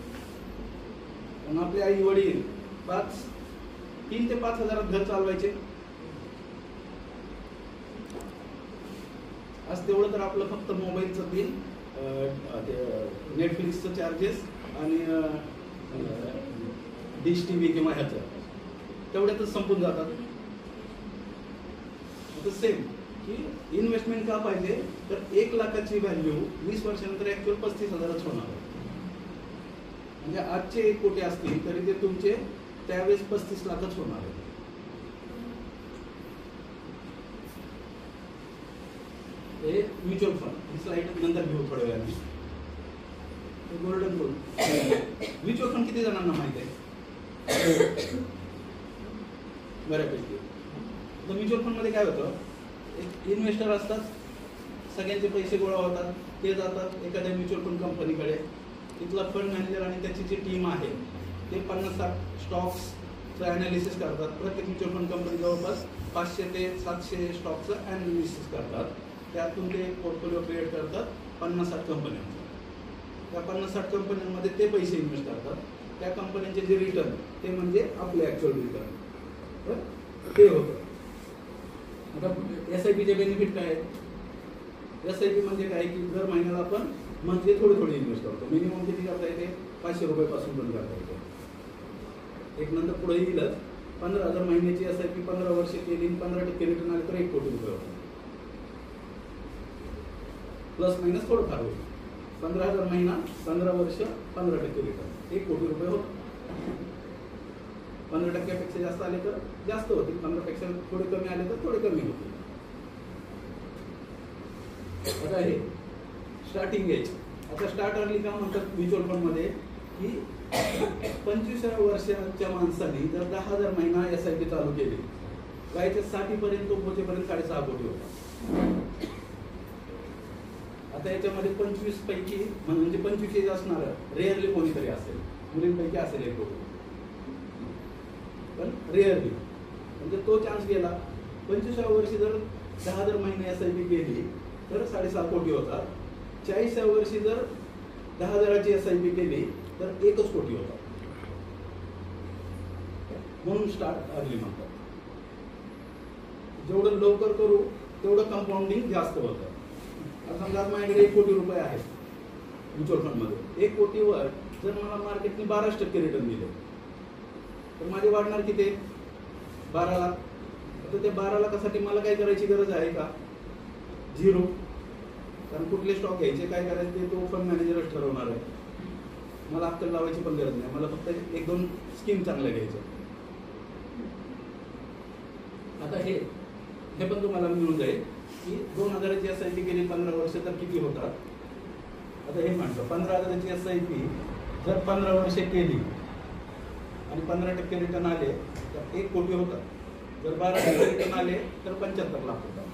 पण आपले आई वडील 3 ते 5 हजारात घर चालवायचे. आज तेवढं तर आपलं फक्त मोबाईलचं बिल, नेटफ्लिक्सचं चार्जेस आणि डिश टीव्ही किंवा ह्याचं तेवढ्यातच संपून जातात. सेम की इन्व्हेस्टमेंट का पाहिजे तर 1 लाखाची व्हॅल्यू 20 वर्षानंतर ऍक्च्युअल 35,000च होणार आहे. म्हणजे आजचे 1 कोटी असतील तरी ते तुमचे त्यावेळेस 35 लाखच होणार आहे. हे म्युच्युअल फंड, ही स्लाइड नंतर घेऊ थोड्या वेळाने. Golden rule. म्युच्युअल फंड किती जणांना माहित आहे? बऱ्यापैकी. तर म्युच्युअल फंड मध्ये काय होतं इन्व्हेस्टर असतात, सगळ्यांचे पैसे गोळा होतात, ते जातात एखाद्या म्युच्युअल फंड कंपनीकडे. तिथला फंड मॅनेजर आणि त्याची जी टीम आहे ते 50-60 स्टॉक्सचं ॲनालिसिस करतात. प्रत्येक म्युच्युअल फंड कंपनी जवळपास 500 ते 700 स्टॉकचं ॲनालिसिस करतात. त्यातून ते पोर्टफोलिओ क्रिएट करतात 50-60 कंपन्यांचा. त्या 50-60 कंपन्यांमध्ये ते पैसे इन्व्हेस्ट करतात. त्या कंपन्यांचे जे रिटर्न ते म्हणजे आपले ॲक्च्युअल रिटर्न ते होतं. आता SIPचे बेनिफिट काय आहेत? SIP म्हणजे काय की दर महिन्याला आपण मंथली थोडी इन्व्हेस्ट करतो. मिनिमम किती करता येते? 500 रुपयापासून पण करता येते. एक नंतर पुढे येईलच. 15,000 महिन्याची SIP 15 वर्ष केली, 15% रिटर्न आले तर 1 कोटी रुपये होतात. प्लस मायनस थोडंफार होईल. 15,000 महिना, 15 वर्ष, 15% रिटर्न, 1 कोटी रुपये होत. 15% जास्त आले तर जास्त होतील, 15% थोडे कमी आले तर थोडे कमी होतील. आता हे स्टार्टिंग एज. आता स्टार्ट अर्ली का म्हणतात म्युच्युअल फंडमध्ये की 25व्या वर्षाच्या माणसाने जर 10,000 महिना SIP चालू केली, वयाच्या 60पर्यंत तो पोहोचेपर्यंत 6.5 कोटी होता. आता याच्यामध्ये 25 पैकी म्हणजे 25 एज असणार रेअरली कोणीतरी असेल, मुलींपैकी असेल 1 कोटी, पण रेअरली म्हणजे तो चान्स गेला. 25व्या वर्षी जर 10,000 महिने SIP केली तर 6.5 कोटी होतात. 40व्या वर्षी जर 10,000ची SIP केली तर 1 कोटी होतात. म्हणून स्टार्ट अर्ली म्हणतात. जेवढं लवकर करू तेवढं कंपाऊंडिंग जास्त होतं. आता समजा माझ्याकडे 1 कोटी रुपये आहेत म्युच्युअल फंडमध्ये. 1 कोटीवर जर मला मार्केटने 12% रिटर्न दिले तर माझे वाढणार किती? 12 लाख. आता त्या 12 लाखासाठी मला काय करायची गरज आहे का? 0. कारण कुठले स्टॉक घ्यायचे, काय करायचे ते तो फंड मॅनेजरच ठरवणार आहे. मला अक्कल लावायची पण गरज नाही. मला फक्त 1-2 स्कीम चांगल्या घ्यायच्या. आता हे पण तुम्हाला मिळून जाईल की 2,000ची SIP केली 15 वर्ष तर किती होतात? आता हे म्हणतो 15,000ची SIP जर 15 वर्ष केली आणि 15% रिटर्न आले तर 1 कोटी होतात. जर 12% रिटर्न आले तर 75 लाख होतात.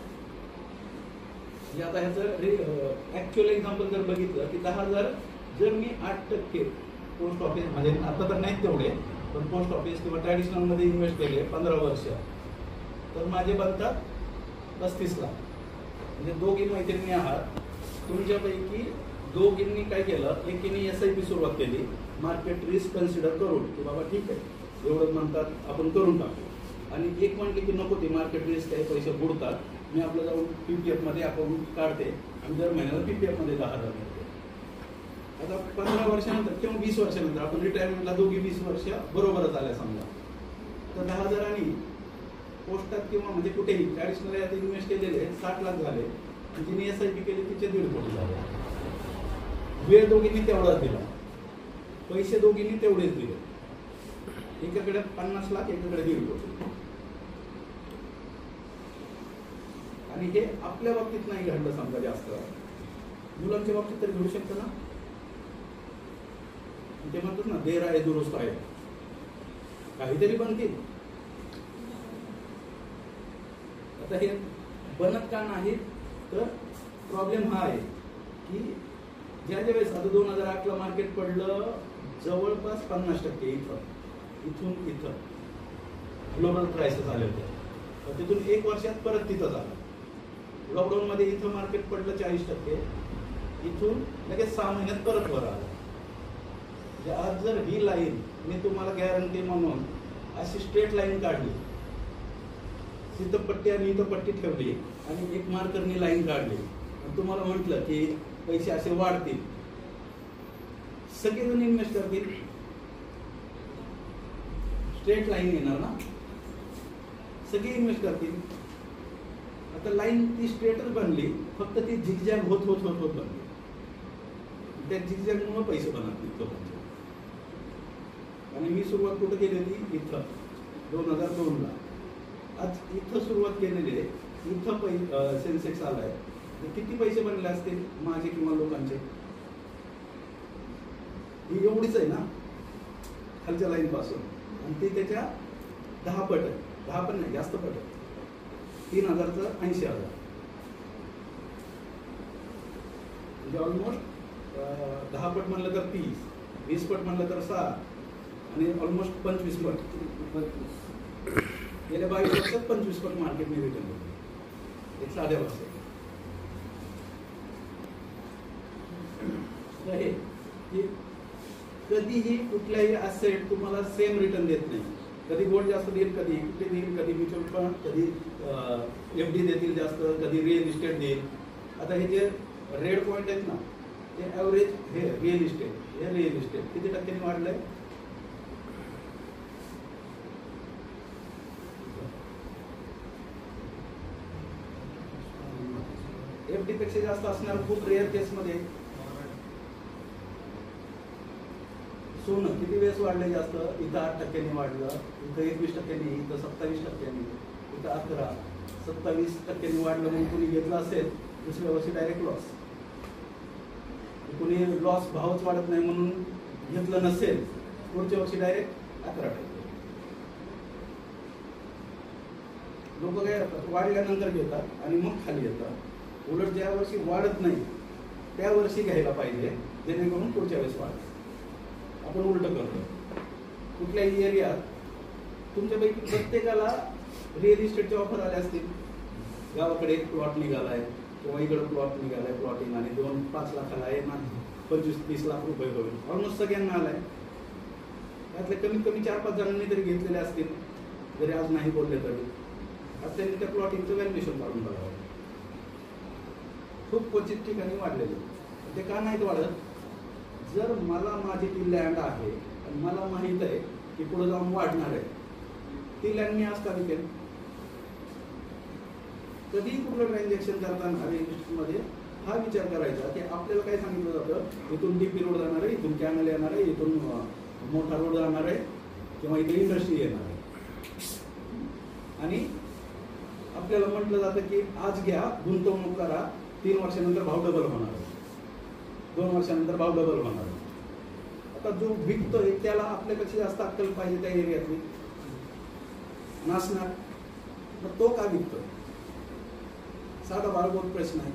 म्हणजे आता ह्याचं ॲक्च्युअल एक्झाम्पल जर बघितलं की 10,000 जर मी 8% पोस्ट ऑफिस म्हणजे आता तर नाहीत तेवढे, पण पोस्ट ऑफिस किंवा ट्रॅडिशनलमध्ये इन्व्हेस्ट केले 15 वर्ष तर माझे बनतात 35 लाख. म्हणजे दोघी मैत्रिणी आहात, तुमच्यापैकी दोघींनी काय केलं, एकीने SIP सुरुवात केली मार्केट रिस्क कन्सिडर करून की बाबा ठीक आहे एवढं म्हणतात आपण करून टाकू, आणि एक म्हणले की नको ती मार्केट रिस्क आहे, पैसे बुडतात, मी आपलं जाऊन PPF मध्ये अकाउंट काढते आणि दर महिन्याला PPF मध्ये 10,000 मिळते. आता 15 वर्षानंतर किंवा 20 वर्षानंतर आपण रिटायरमेंटला दोघी 20 वर्ष बरोबरच आल्या समजा, तर 10,000 पोस्टात किंवा म्हणजे कुठेही ट्रॅडिशनल यात इन्व्हेस्ट केलेले 60 लाख झाले आणि तिने SIP केली तिचे 1.5 कोटी झाले. वेळ दोघींनी तेवढाच दिला, पैसे दोघींनी तेवढेच दिले. एकाकडे 50 लाख एकाकडे 1.5 कोटी. आणि हे आपल्या बाबतीत नाही घडलं समजा जास्त, मुलांच्या बाबतीत तरी घडू शकतं ना. ते म्हणतात ना देर आहे दुरुस्त आहे, काहीतरी बनतील. आता हे बनत का नाही तर प्रॉब्लेम हा आहे की ज्या वेळेस आता 2008ला मार्केट पडलं जवळपास 50% इथून इथं ग्लोबल क्रायसिस आले होते, तर तिथून 1 वर्षात परत तिथं झालं. लॉकडाऊन मध्ये इथं मार्केट पडलं 40%, इथून लगेच 6 महिन्यात परत वर आलं. म्हणजे आज जर ही लाईन मी तुम्हाला गॅरंटी म्हणून अशी स्ट्रेट लाईन काढली, इथं पट्टी आणि इथं पट्टी ठेवली आणि एक मार्करनी लाईन काढली आणि तुम्हाला म्हटलं की पैसे असे वाढतील, सगळेजण इन्व्हेस्ट करतील, स्ट्रेट लाईन येणार ना, सगळे इन्व्हेस्ट करतील. आता लाईन ती स्ट्रेटच बनली, फक्त ती झिगझॅग होत होत होत होत बनली. त्या झिगझॅगमुळे पैसे बनत नाहीत लोकांचे. आणि मी सुरुवात कुठं केली होती? इथं 2002ला. आज इथं सुरुवात केलेली आहे, इथं सेन्सेक्स आलाय. किती पैसे बनले असतील माझे किंवा लोकांचे? ही एवढीच आहे ना खालच्या लाईन पासून, आणि ते त्याच्या 10 पट आहे, 10 पण नाही जास्त पट आहे. 3,000चं 80,000 म्हणजे ऑलमोस्ट 10 पट म्हणलं तर 30, 20 पट म्हणलं तर 6 आणि ऑलमोस्ट 25 पट. गेल्या 22 वर्षात 25 पट मार्केटने रिटर्न होते एक साध्या वर्षात. हे की कधीही कुठल्याही ॲसेट तुम्हाला सेम रिटर्न देत नाही. कधी गोल्ड जास्त देईल, कधी इक्विटी देईल, कधी म्युच्युअल फंड, कधी FD देतील जास्त, कधी रिअल इस्टेट देईल. आता हे जे रेड पॉईंट आहेत ना, ते ॲव्हरेज हे रिअल इस्टेट किती टक्क्यांनी वाढलंय? FD पेक्षा जास्त असणार खूप रेअर केसमध्ये. सोनं किती वेळेस वाढलं जास्त? इथं 8% वाढलं, इथं 21%, इथं 27%, इथं 11, 27% वाढलं. म्हणून कुणी घेतलं असेल दुसऱ्या वर्षी डायरेक्ट लॉस. कुणी लॉस भावच वाढत नाही म्हणून घेतलं नसेल पुढच्या वर्षी डायरेक्ट 11%. लोक काय करतात, वाढल्यानंतर घेतात आणि मग खाली येतात. उलट ज्या वर्षी वाढत नाही त्या वर्षी घ्यायला पाहिजे, जेणेकरून पुढच्या वेळेस वाढेल. आपण उलट करतो. कुठल्याही एरियात तुमच्यापैकी प्रत्येकाला रिअल इस्टेटचे ऑफर आले असतील. गावाकडे एक प्लॉट निघालाय किंवा इकडे प्लॉट निघालाय, प्लॉटिंग आणि 2-5 लाखाला आहे ना, 25-30 लाख रुपये होईल. ऑलमोस्ट सगळ्यांना आलाय. त्यातले कमीत कमी 4-5 जणांनी तरी घेतलेले असतील, जरी आज नाही बोलले तरी. आज त्यांनी त्या प्लॉटिंगचं व्हॅल्युएशन काढून बघावं. खूप क्वचित ठिकाणी वाढलेले. ते का नाहीत वाढत? जर मला माझी ती लँड आहे आणि मला माहित आहे की पुढे जाऊन वाढणार आहे, ती लँड मी आज का विकेल? कधी कुठलं ट्रान्झॅक्शन करताना मध्ये हा विचार करायचा की आपल्याला काय सांगितलं जातं, इथून DP रोड जाणार आहे, इथून कॅनल येणार आहे, इथून मोठा रोड जाणार आहे किंवा इथे इंडस्ट्री येणार आहे. आणि आपल्याला म्हटलं जातं की आज घ्या, गुंतवणूक करा, 3 वर्षानंतर भाव डबल होणार आहे, 2 वर्षानंतर भाव डबल होणार आहे. आता जो विकतोय त्याला आपल्यापेक्षा जास्त अक्कल पाहिजे त्या एरियातली नसणार, मग तो का विकतोय? साधा बाळगोट प्रश्न आहे.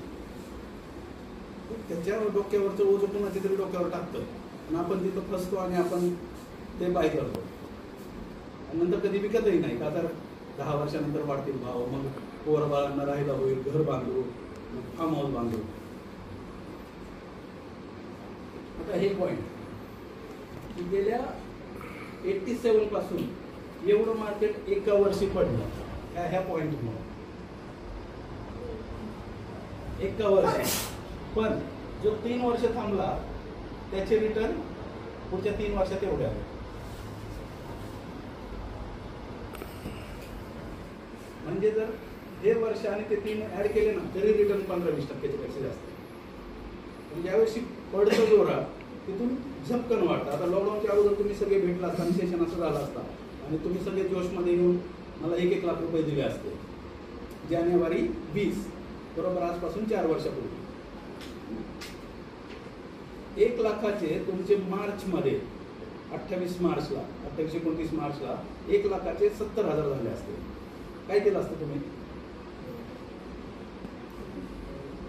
त्याच्या डोक्यावरचं ओझं कोणाच्या तरी डोक्यावर टाकतं आणि आपण तिथं फसतो आणि आपण ते बाय करतो आणि नंतर कधी विकतही नाही. का तर 10 वर्षानंतर वाढतील भाव, मग पोरं बाळांना राहायला होईल, घर बांधू, फार्म हाऊस बांधू. आता हे पॉईंट की गेल्या 87 पासून एवढं मार्केट एका वर्षी पडलं ह्या पॉईंटमुळे. एका वर्षी. पण जो 3 वर्ष थांबला त्याचे रिटर्न पुढच्या 3 वर्षात एवढे आले. म्हणजे जर हे वर्ष आणि ते 3 ऍड केले ना तरी रिटर्न 15-20% पेक्षा जास्त. पण ज्यावेळी पडतं जोरात तिथून झपकन वाढतं. आता लॉकडाऊनच्या अगोदर तुम्ही सगळे भेटला असता आणि सेशन असं झालं असता आणि तुम्ही सगळे जोशमध्ये येऊन मला 1-1 लाख रुपये दिले असते जानेवारी 20 बरोबर आजपासून 4 वर्षापूर्वी. 1 लाखाचे तुमचे मार्चमध्ये 28 मार्चला 28-29 मार्चला 1 लाखाचे 70,000 झाले असते. काय केलं असतं तुम्ही?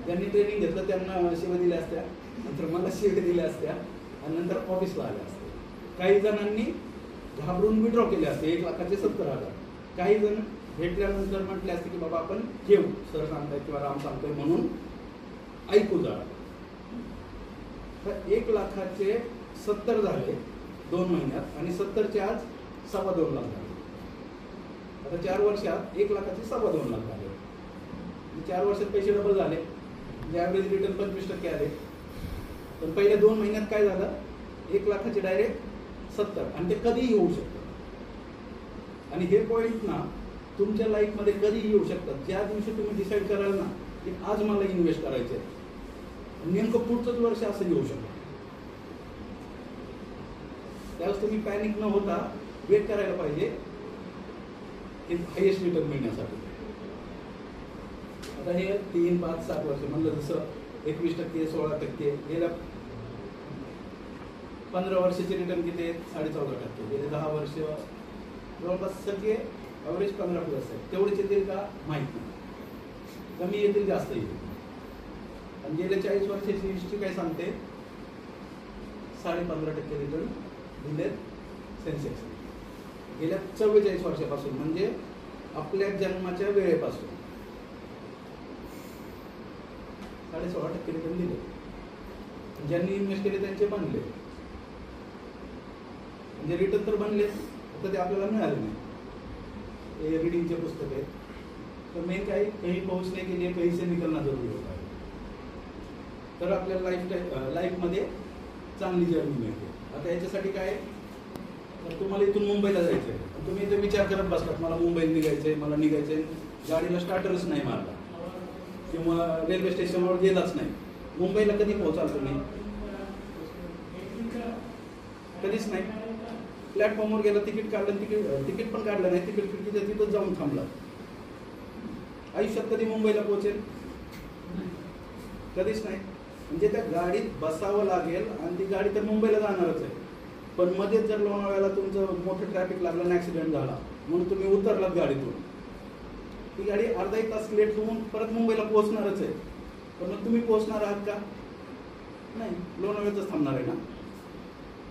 ज्यांनी ट्रेनिंग घेतलं त्यांना शिव्या दिल्या असत्या, नंतर मला शिव्या दिल्या असत्या आणि नंतर ऑफिसला आल्या असत्या. काही जणांनी घाबरून विड्रॉ केले असते 1 लाखाचे 70,000. काही जण भेटल्यानंतर म्हटले असते की बाबा आपण घेऊ, सर सांगताय किंवा राम सांगतोय म्हणून ऐकू जा. तर 1 लाखाचे 70 झाले 2 महिन्यात आणि 70चे आज 2.25 लाख झाले. आता 4 वर्षात 1 लाखाचे 2.25 लाख झाले. 4 वर्षात पैसे डबल झाले. म्हणजे ॲव्हरेज रिटर्न 25% आले. पण पहिल्या 2 महिन्यात काय झालं? 1 लाखाचे डायरेक्ट 70 आणि ते कधीही होऊ शकतं. आणि हे पॉईंट ना तुमच्या लाईफमध्ये कधीही येऊ शकतात. ज्या दिवशी तुम्ही डिसाईड कराल ना की आज मला इन्व्हेस्ट करायचे, नेमकं पुढचंच वर्ष असं येऊ शकतं. त्यावेळेस तुम्ही पॅनिक न होता वेट करायला पाहिजे हायेस्ट रिटर्न मिळण्यासाठी. आता हे 3, 5, 7 वर्ष म्हणलं जसं 21%, 16%, गेल्या 15 वर्षाचे रिटर्न किती आहेत? 14.5%. गेले 10 वर्ष जवळपास सगळे ॲव्हरेज 15+ आहेत. तेवढेच येतील का माहीत नाही. कमी येतील जास्त येतील. आणि गेल्या 40 वर्षाची हिस्ट्री काय सांगते, 15.5% रिटर्न दिलेत सेन्सेक्स गेल्या 44 वर्षापासून, म्हणजे आपल्या जन्माच्या वेळेपासून 16.5% रिटर्न दिले. ज्यांनी इन्व्हेस्ट केले त्यांचे बनले, म्हणजे रिटर्न तर बनले, फक्त ते आपल्याला मिळाले नाही. हे रीडिंगचे पुस्तक आहेत. तर मेन काय, कहीं पोहोचने के लिए कहीं से निकलना जरुरी होता है. तर आपल्याला लाईफमध्ये चांगली जर्नी मिळते. आता याच्यासाठी काय, तर तुम्हाला इथून मुंबईला जायचं आहे, तुम्ही इथे विचार करत बसलात मला मुंबईला निघायचंय, मला निघायचंय, गाडीला स्टार्टरच नाही मारला किंवा रेल्वे स्टेशनवर गेलाच नाही. मुंबईला कधी पोहोचाल तुम्ही? कधीच नाही. प्लॅटफॉर्मवर गेला, तिकीट काढलं, तिकीट पण काढलं नाही, तिकीट खिडकीच्या तिथं जाऊन थांबला. आयुष्यात कधी मुंबईला पोहोचेल? कधीच नाही. म्हणजे त्या गाडीत बसावं लागेल आणि ती गाडी तर मुंबईला जाणारच आहे. पण मध्येच जर लोणावळ्याला तुमचं मोठं ट्रॅफिक लागलं आणि ॲक्सिडेंट झाला म्हणून तुम्ही उतरलात गाडीतून, ती गाडी अर्धा एक तास लेट होऊन परत मुंबईला पोहोचणारच आहे. पण मग तुम्ही पोहोचणार आहात का? नाही, लोणावळ्यातच थांबणार आहे ना.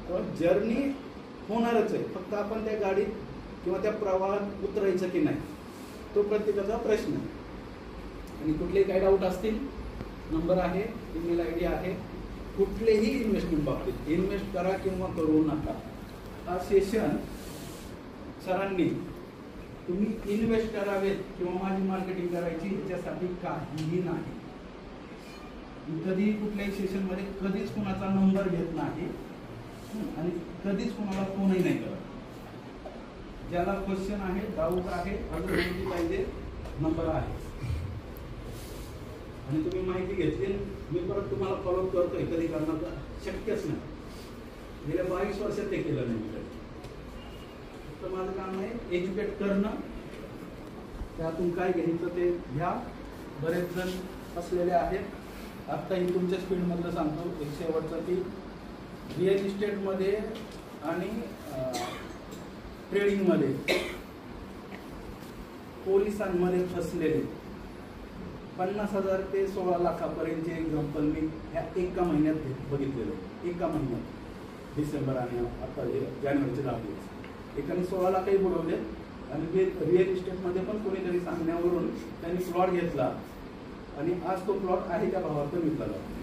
तर जर्नी होणारच आहे, फक्त आपण त्या गाडीत किंवा त्या प्रवाहात उतरायचं की नाही, तो प्रत्येकाचा प्रश्न आहे. आणि कुठलेही काही डाऊट असतील, नंबर आहे, ईमेल ID आहे. कुठलेही इन्व्हेस्टमेंट बाबतीत इन्व्हेस्ट करा किंवा करू नका, हा सेशन सरांनी तुम्ही इन्व्हेस्ट करावेत किंवा माझी मार्केटिंग करायची याच्यासाठी काहीही नाही. मी कधीही कुठल्याही सेशनमध्ये कधीच कुणाचा नंबर घेत नाही आणि कधीच कुणाला फोनही नाही करत. ज्याला क्वेश्चन आहे, डाऊट आहे, अजून माहिती पाहिजे, नंबर आहे. आणि तुम्ही माहिती घेतली, मी परत तुम्हाला फॉलोअप करतोय, कधी करणार शक्यच नाही. गेल्या 22 वर्षात ते केलं नाही. तर माझं काम आहे एज्युकेट करणं, त्यातून काय घ्यायचं ते घ्या. बरेच जण असलेले आहेत. आत्ताही तुमच्या स्पीडमधलं सांगतो एक शेवटचं, की रिअल इस्टेटमध्ये आणि ट्रेडिंगमध्ये पोलिसांमध्ये फसलेले 50,000 ते 16 लाखापर्यंतचे एक्झाम्पल मी ह्या एका महिन्यात बघितलेलं. एका महिन्यात, डिसेंबर आणि आता जानेवारीचे 10 दिवस, एकाने 16 लाखही बुडवले. आणि रिअल इस्टेटमध्ये पण कोणीतरी सांगण्यावरून त्यांनी प्लॉट घेतला आणि आज तो प्लॉट आहे त्या भावात पण विकला जातो.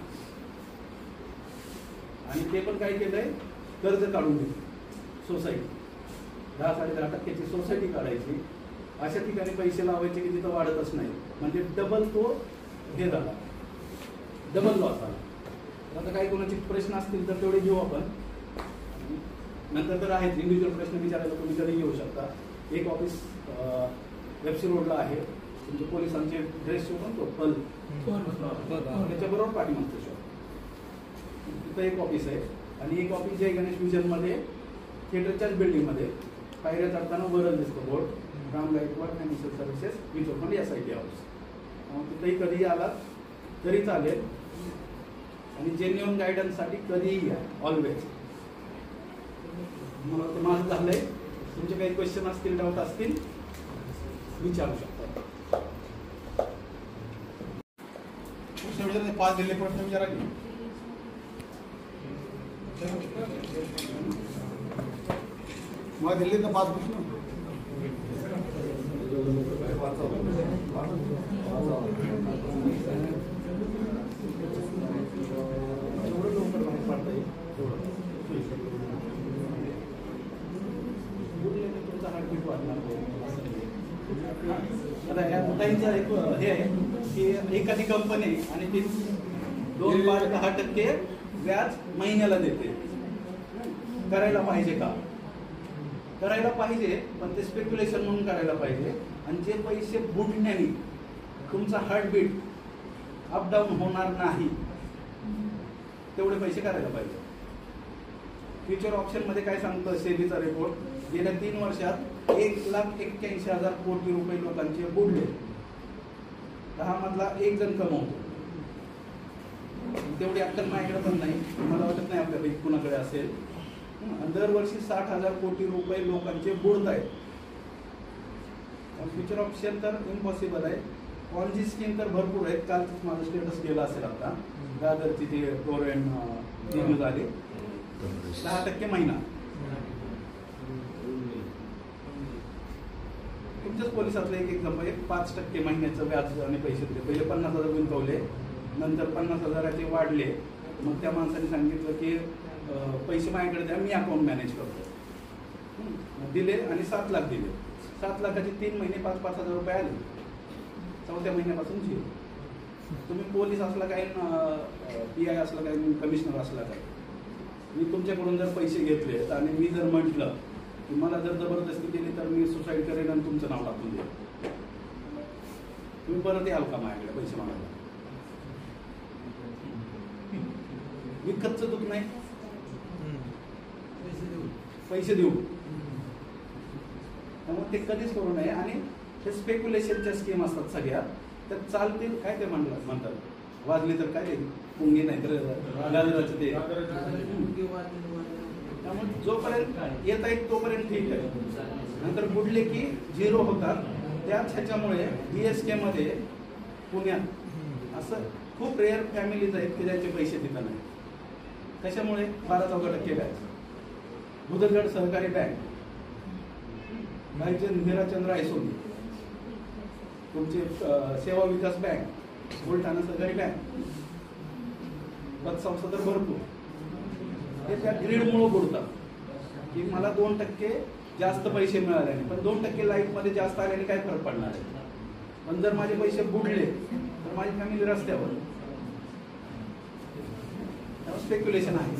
आणि ते पण काय केलंय, कर्ज काढून घेतलं. सोसायटी 10-10.5% सोसायटी काढायची, अशा ठिकाणी पैसे लावायचे की तिथं वाढतच नाही, म्हणजे डबल तो हे झाला, डबल लॉस झाला. आता काही कोणाचे प्रश्न असतील तर तेवढे घेऊ आपण. नंतर तर आहेत इंडिव्हिज्युअल प्रश्न विचारायला तुम्ही कधी येऊ शकता. एक ऑफिस FC रोडला आहे, तुमचे पोलिसांचे ड्रेस शो पण तो पल त्याच्याबरोबर पाठीमागचं शॉप, तिथं एक ऑफिस आहे. आणि एक ऑफिस जे गणेश विजनमध्ये थिएटरच्याच बिल्डिंगमध्ये पायऱ्या चढताना वरच दिसतो board, Ram Gaikwad financial services mutual fund SIP house. तिथंही कधीही आला तरी चालेल. आणि जेन्युअन गायडन्ससाठी कधीही या, ऑलवेज. मला वाटतं माझं झालंय. तुमचे काही क्वेश्चन असतील, डाऊट असतील, विचारू शकता. 5 दिले प्रश्न विचारा की. मला दिले तर 5 प्रश्न. जेवढं लवकर बाहेर पडता येईल तेवढं. तुमचा हार्टबीट वाढणार. आता ह्या मोठ्यांचं एक हे आहे की एखादी कंपनी आणि ती 2.10% व्याज महिन्याला देते. करायला पाहिजे का? करायला पाहिजे, पण ते स्पेक्युलेशन म्हणून करायला पाहिजे. आणि जे पैसे बुडण्याने तुमचा हार्टबीट अपडाऊन होणार नाही तेवढे पैसे करायला पाहिजे. फ्युचर ऑप्शनमध्ये काय सांगतं सेबीचा रिपोर्ट, गेल्या 3 वर्षात 1,81,000 कोटी रुपये लोकांचे बुडले. 10 मधला 1 जण कमवतो. तेवढी अक्कल माझ्याकडे पण नाही, मला वाटत नाही आपल्यापैकी कुणाकडे असेल. दरवर्षी 60,000 कोटी रुपये लोकांचे बुडत आहेत. फ्युचर ऑप्शन तर इम्पॉसिबल आहे. पॉन्जी स्कीम तर भरपूर आहेत. काल माझं स्टेटस गेला असेल आता. दादरची ती गव्हर्नमेंट रिव्ह्यू झाली 10% महिना. तुमच्याच पोलिसातलं एक एक्झाम्पल आहे. 5% महिन्याचं व्याज आणि पैसे दिले. पहिले 50,000 गुंतवले, नंतर 50,000 वाढले. मग त्या माणसाने सांगितलं की पैसे माझ्याकडे द्या, मी अकाउंट मॅनेज करतो. दिले आणि 7 लाख दिले. 7 लाखाचे 3 महिने 5,000 रुपये आले. 4थ्या महिन्यापासून 0. तुम्ही पोलीस असला काय, PI असला काय, कमिशनर असला काय, मी तुमच्याकडून जर पैसे घेतले आणि मी जर म्हटलं की मला जर जबरदस्ती केली तर मी सुसाईड करेन आणि तुमचं नाव टाकून देईन, तुम्ही परत याल का माझ्याकडे पैसे मागायला? विकतचं दुःख नाही, पैसे देऊ. त्यामुळे ते कधीच करू नये. आणि हे स्पेक्युलेशनच्या स्कीम असतात सगळ्या, तर चालतील काय ते म्हणतात, वाजली तर काय ते पुंगी नाही तर गाजराचं ते. त्यामुळे जोपर्यंत येत आहेत तोपर्यंत ठीक आहे. नंतर बुडले की 0 होतात. त्याच ह्याच्यामुळे DSK मध्ये पुण्यात असं खूप रेअर फॅमिलीज आहेत की ज्यांचे पैसे तिथं नाही. कशामुळे? 12-14% व्याज. बुधगड सहकारी बँक, भाईचे निराचंद्र आयसोनी, तुमचे सेवा विकास बँक, बुलढाणा सहकारी बँक, पतसंस्था तर भरपूर. हे त्या ग्रीडमुळे बुडतात की मला 2% जास्त पैसे मिळाले नाही, पण 2% लाईफमध्ये जास्त आल्याने काय फरक पडणार आहे. पण जर माझे पैसे बुडले तर माझी फॅमिली रस्त्यावर. स्पेक्युलेशन आहे.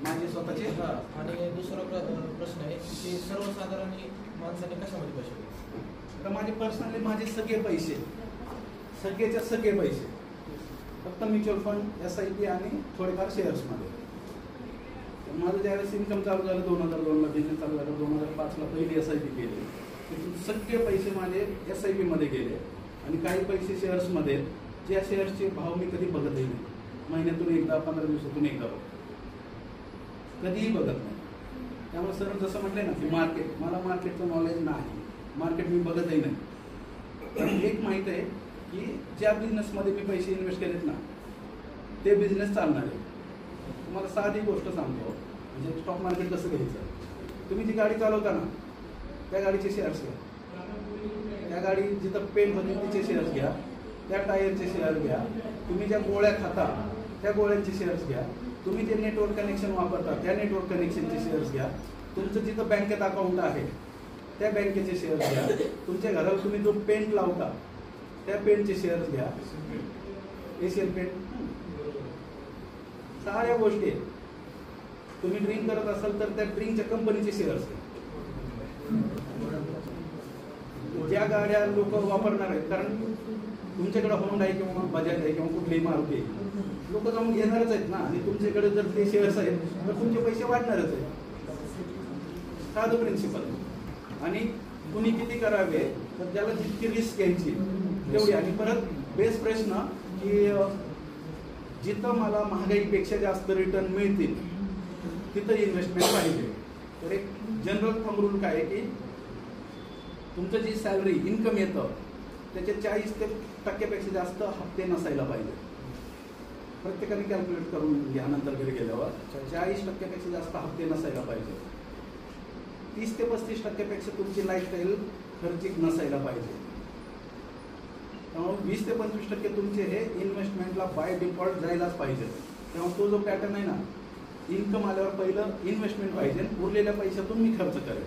माझे स्वतःचे. आणि दुसरा प्रश्न आहे की सर्वसाधारण माणसाने कशामध्ये पैसे? तर माझे पर्सनली माझे सगळे पैसे, सगळेच्या सगळे पैसे फक्त म्युच्युअल फंड, SIP आणि थोडेफार शेअर्समध्ये. माझं ज्यावेळेस इन्कम चालू झालं 2002ला, बिझनेस चालू झालं 2005ला, पहिली SIP केली. तिथून सगळे पैसे माझे SIP मध्ये गेले आणि काही पैसे शेअर्समध्ये, ज्या शेअर्सचे भाव मी कधी बघतही नाही. महिन्यातून एकदा, 15 दिवसातून एकदा बघतो, कधीही बघत नाही. त्यामुळे सर जसं म्हटलंय ना की मार्केट, मला मार्केटचं नॉलेज नाही, मार्केट मी बघतही नाही. पण एक माहीत आहे की ज्या बिझनेसमध्ये मी पैसे इन्व्हेस्ट केलेत ना ते बिझनेस चालणार आहे. तुम्हाला साधी गोष्ट सांगतो, म्हणजे स्टॉक मार्केट कसं घ्यायचं. तुम्ही जी गाडी चालवता ना त्या गाडीचे शेअर्स घ्या, त्या गाडी जिथं पेंट होते तिचे शेअर्स घ्या, त्या टायरचे शेअर घ्या, तुम्ही ज्या गोळ्या खाता त्या गोळ्यांचे शेअर्स घ्या, तुम्ही जे नेटवर्क कनेक्शन वापरता त्या नेटवर्क कनेक्शनचे शेअर्स घ्या, तुमचं जिथं बँकेत अकाउंट आहे त्या बँकेचे शेअर्स घ्या, तुमच्या घराला तुम्ही जो पेंट लावता त्या पेंटचे शेअर्स घ्या, एशियन पेंट, साऱ्या गोष्टी. तुम्ही ड्रिंक करत असाल तर त्या ड्रिंकच्या कंपनीचे शेअर्स घ्या. ज्या गाड्या लोक वापरणार आहेत, कारण तुमच्याकडे होंडा आहे किंवा बजाज आहे किंवा कुठलीही मारुती आहे, लोक जाऊन घेणारच आहेत ना. आणि तुमच्याकडे जर ते शेअर्स आहेत तर तुमचे पैसे वाढणारच आहेत. साधं प्रिन्सिपल. आणि कुणी किती करावे तर ज्याला जितकी रिस्क घ्यायची तेवढी. आणि परत बेस्ट प्रश्न की जिथं मला महागाईपेक्षा जास्त रिटर्न मिळतील तिथं इन्व्हेस्टमेंट पाहिजे. तर एक जनरल थंब रूल काय आहे की तुमचं जी सॅलरी इन्कम येतं त्याचे 40% जास्त हप्ते नसायला पाहिजे. प्रत्येकाने कॅल्क्युलेट करून घ्या नंतर घरी गेल्यावर. 40% जास्त हप्ते नसायला पाहिजे. 30 ते 35% तुमची लाईफस्टाईल खर्चिक नसायला पाहिजे. त्यामुळे 20 ते 25% तुमचे हे इन्व्हेस्टमेंटला बाय डिफॉल्ट जायलाच पाहिजे. तेव्हा तो जो पॅटर्न आहे ना, इन्कम आल्यावर पहिलं इन्व्हेस्टमेंट पाहिजे, उरलेल्या पैशातून मी खर्च करेल.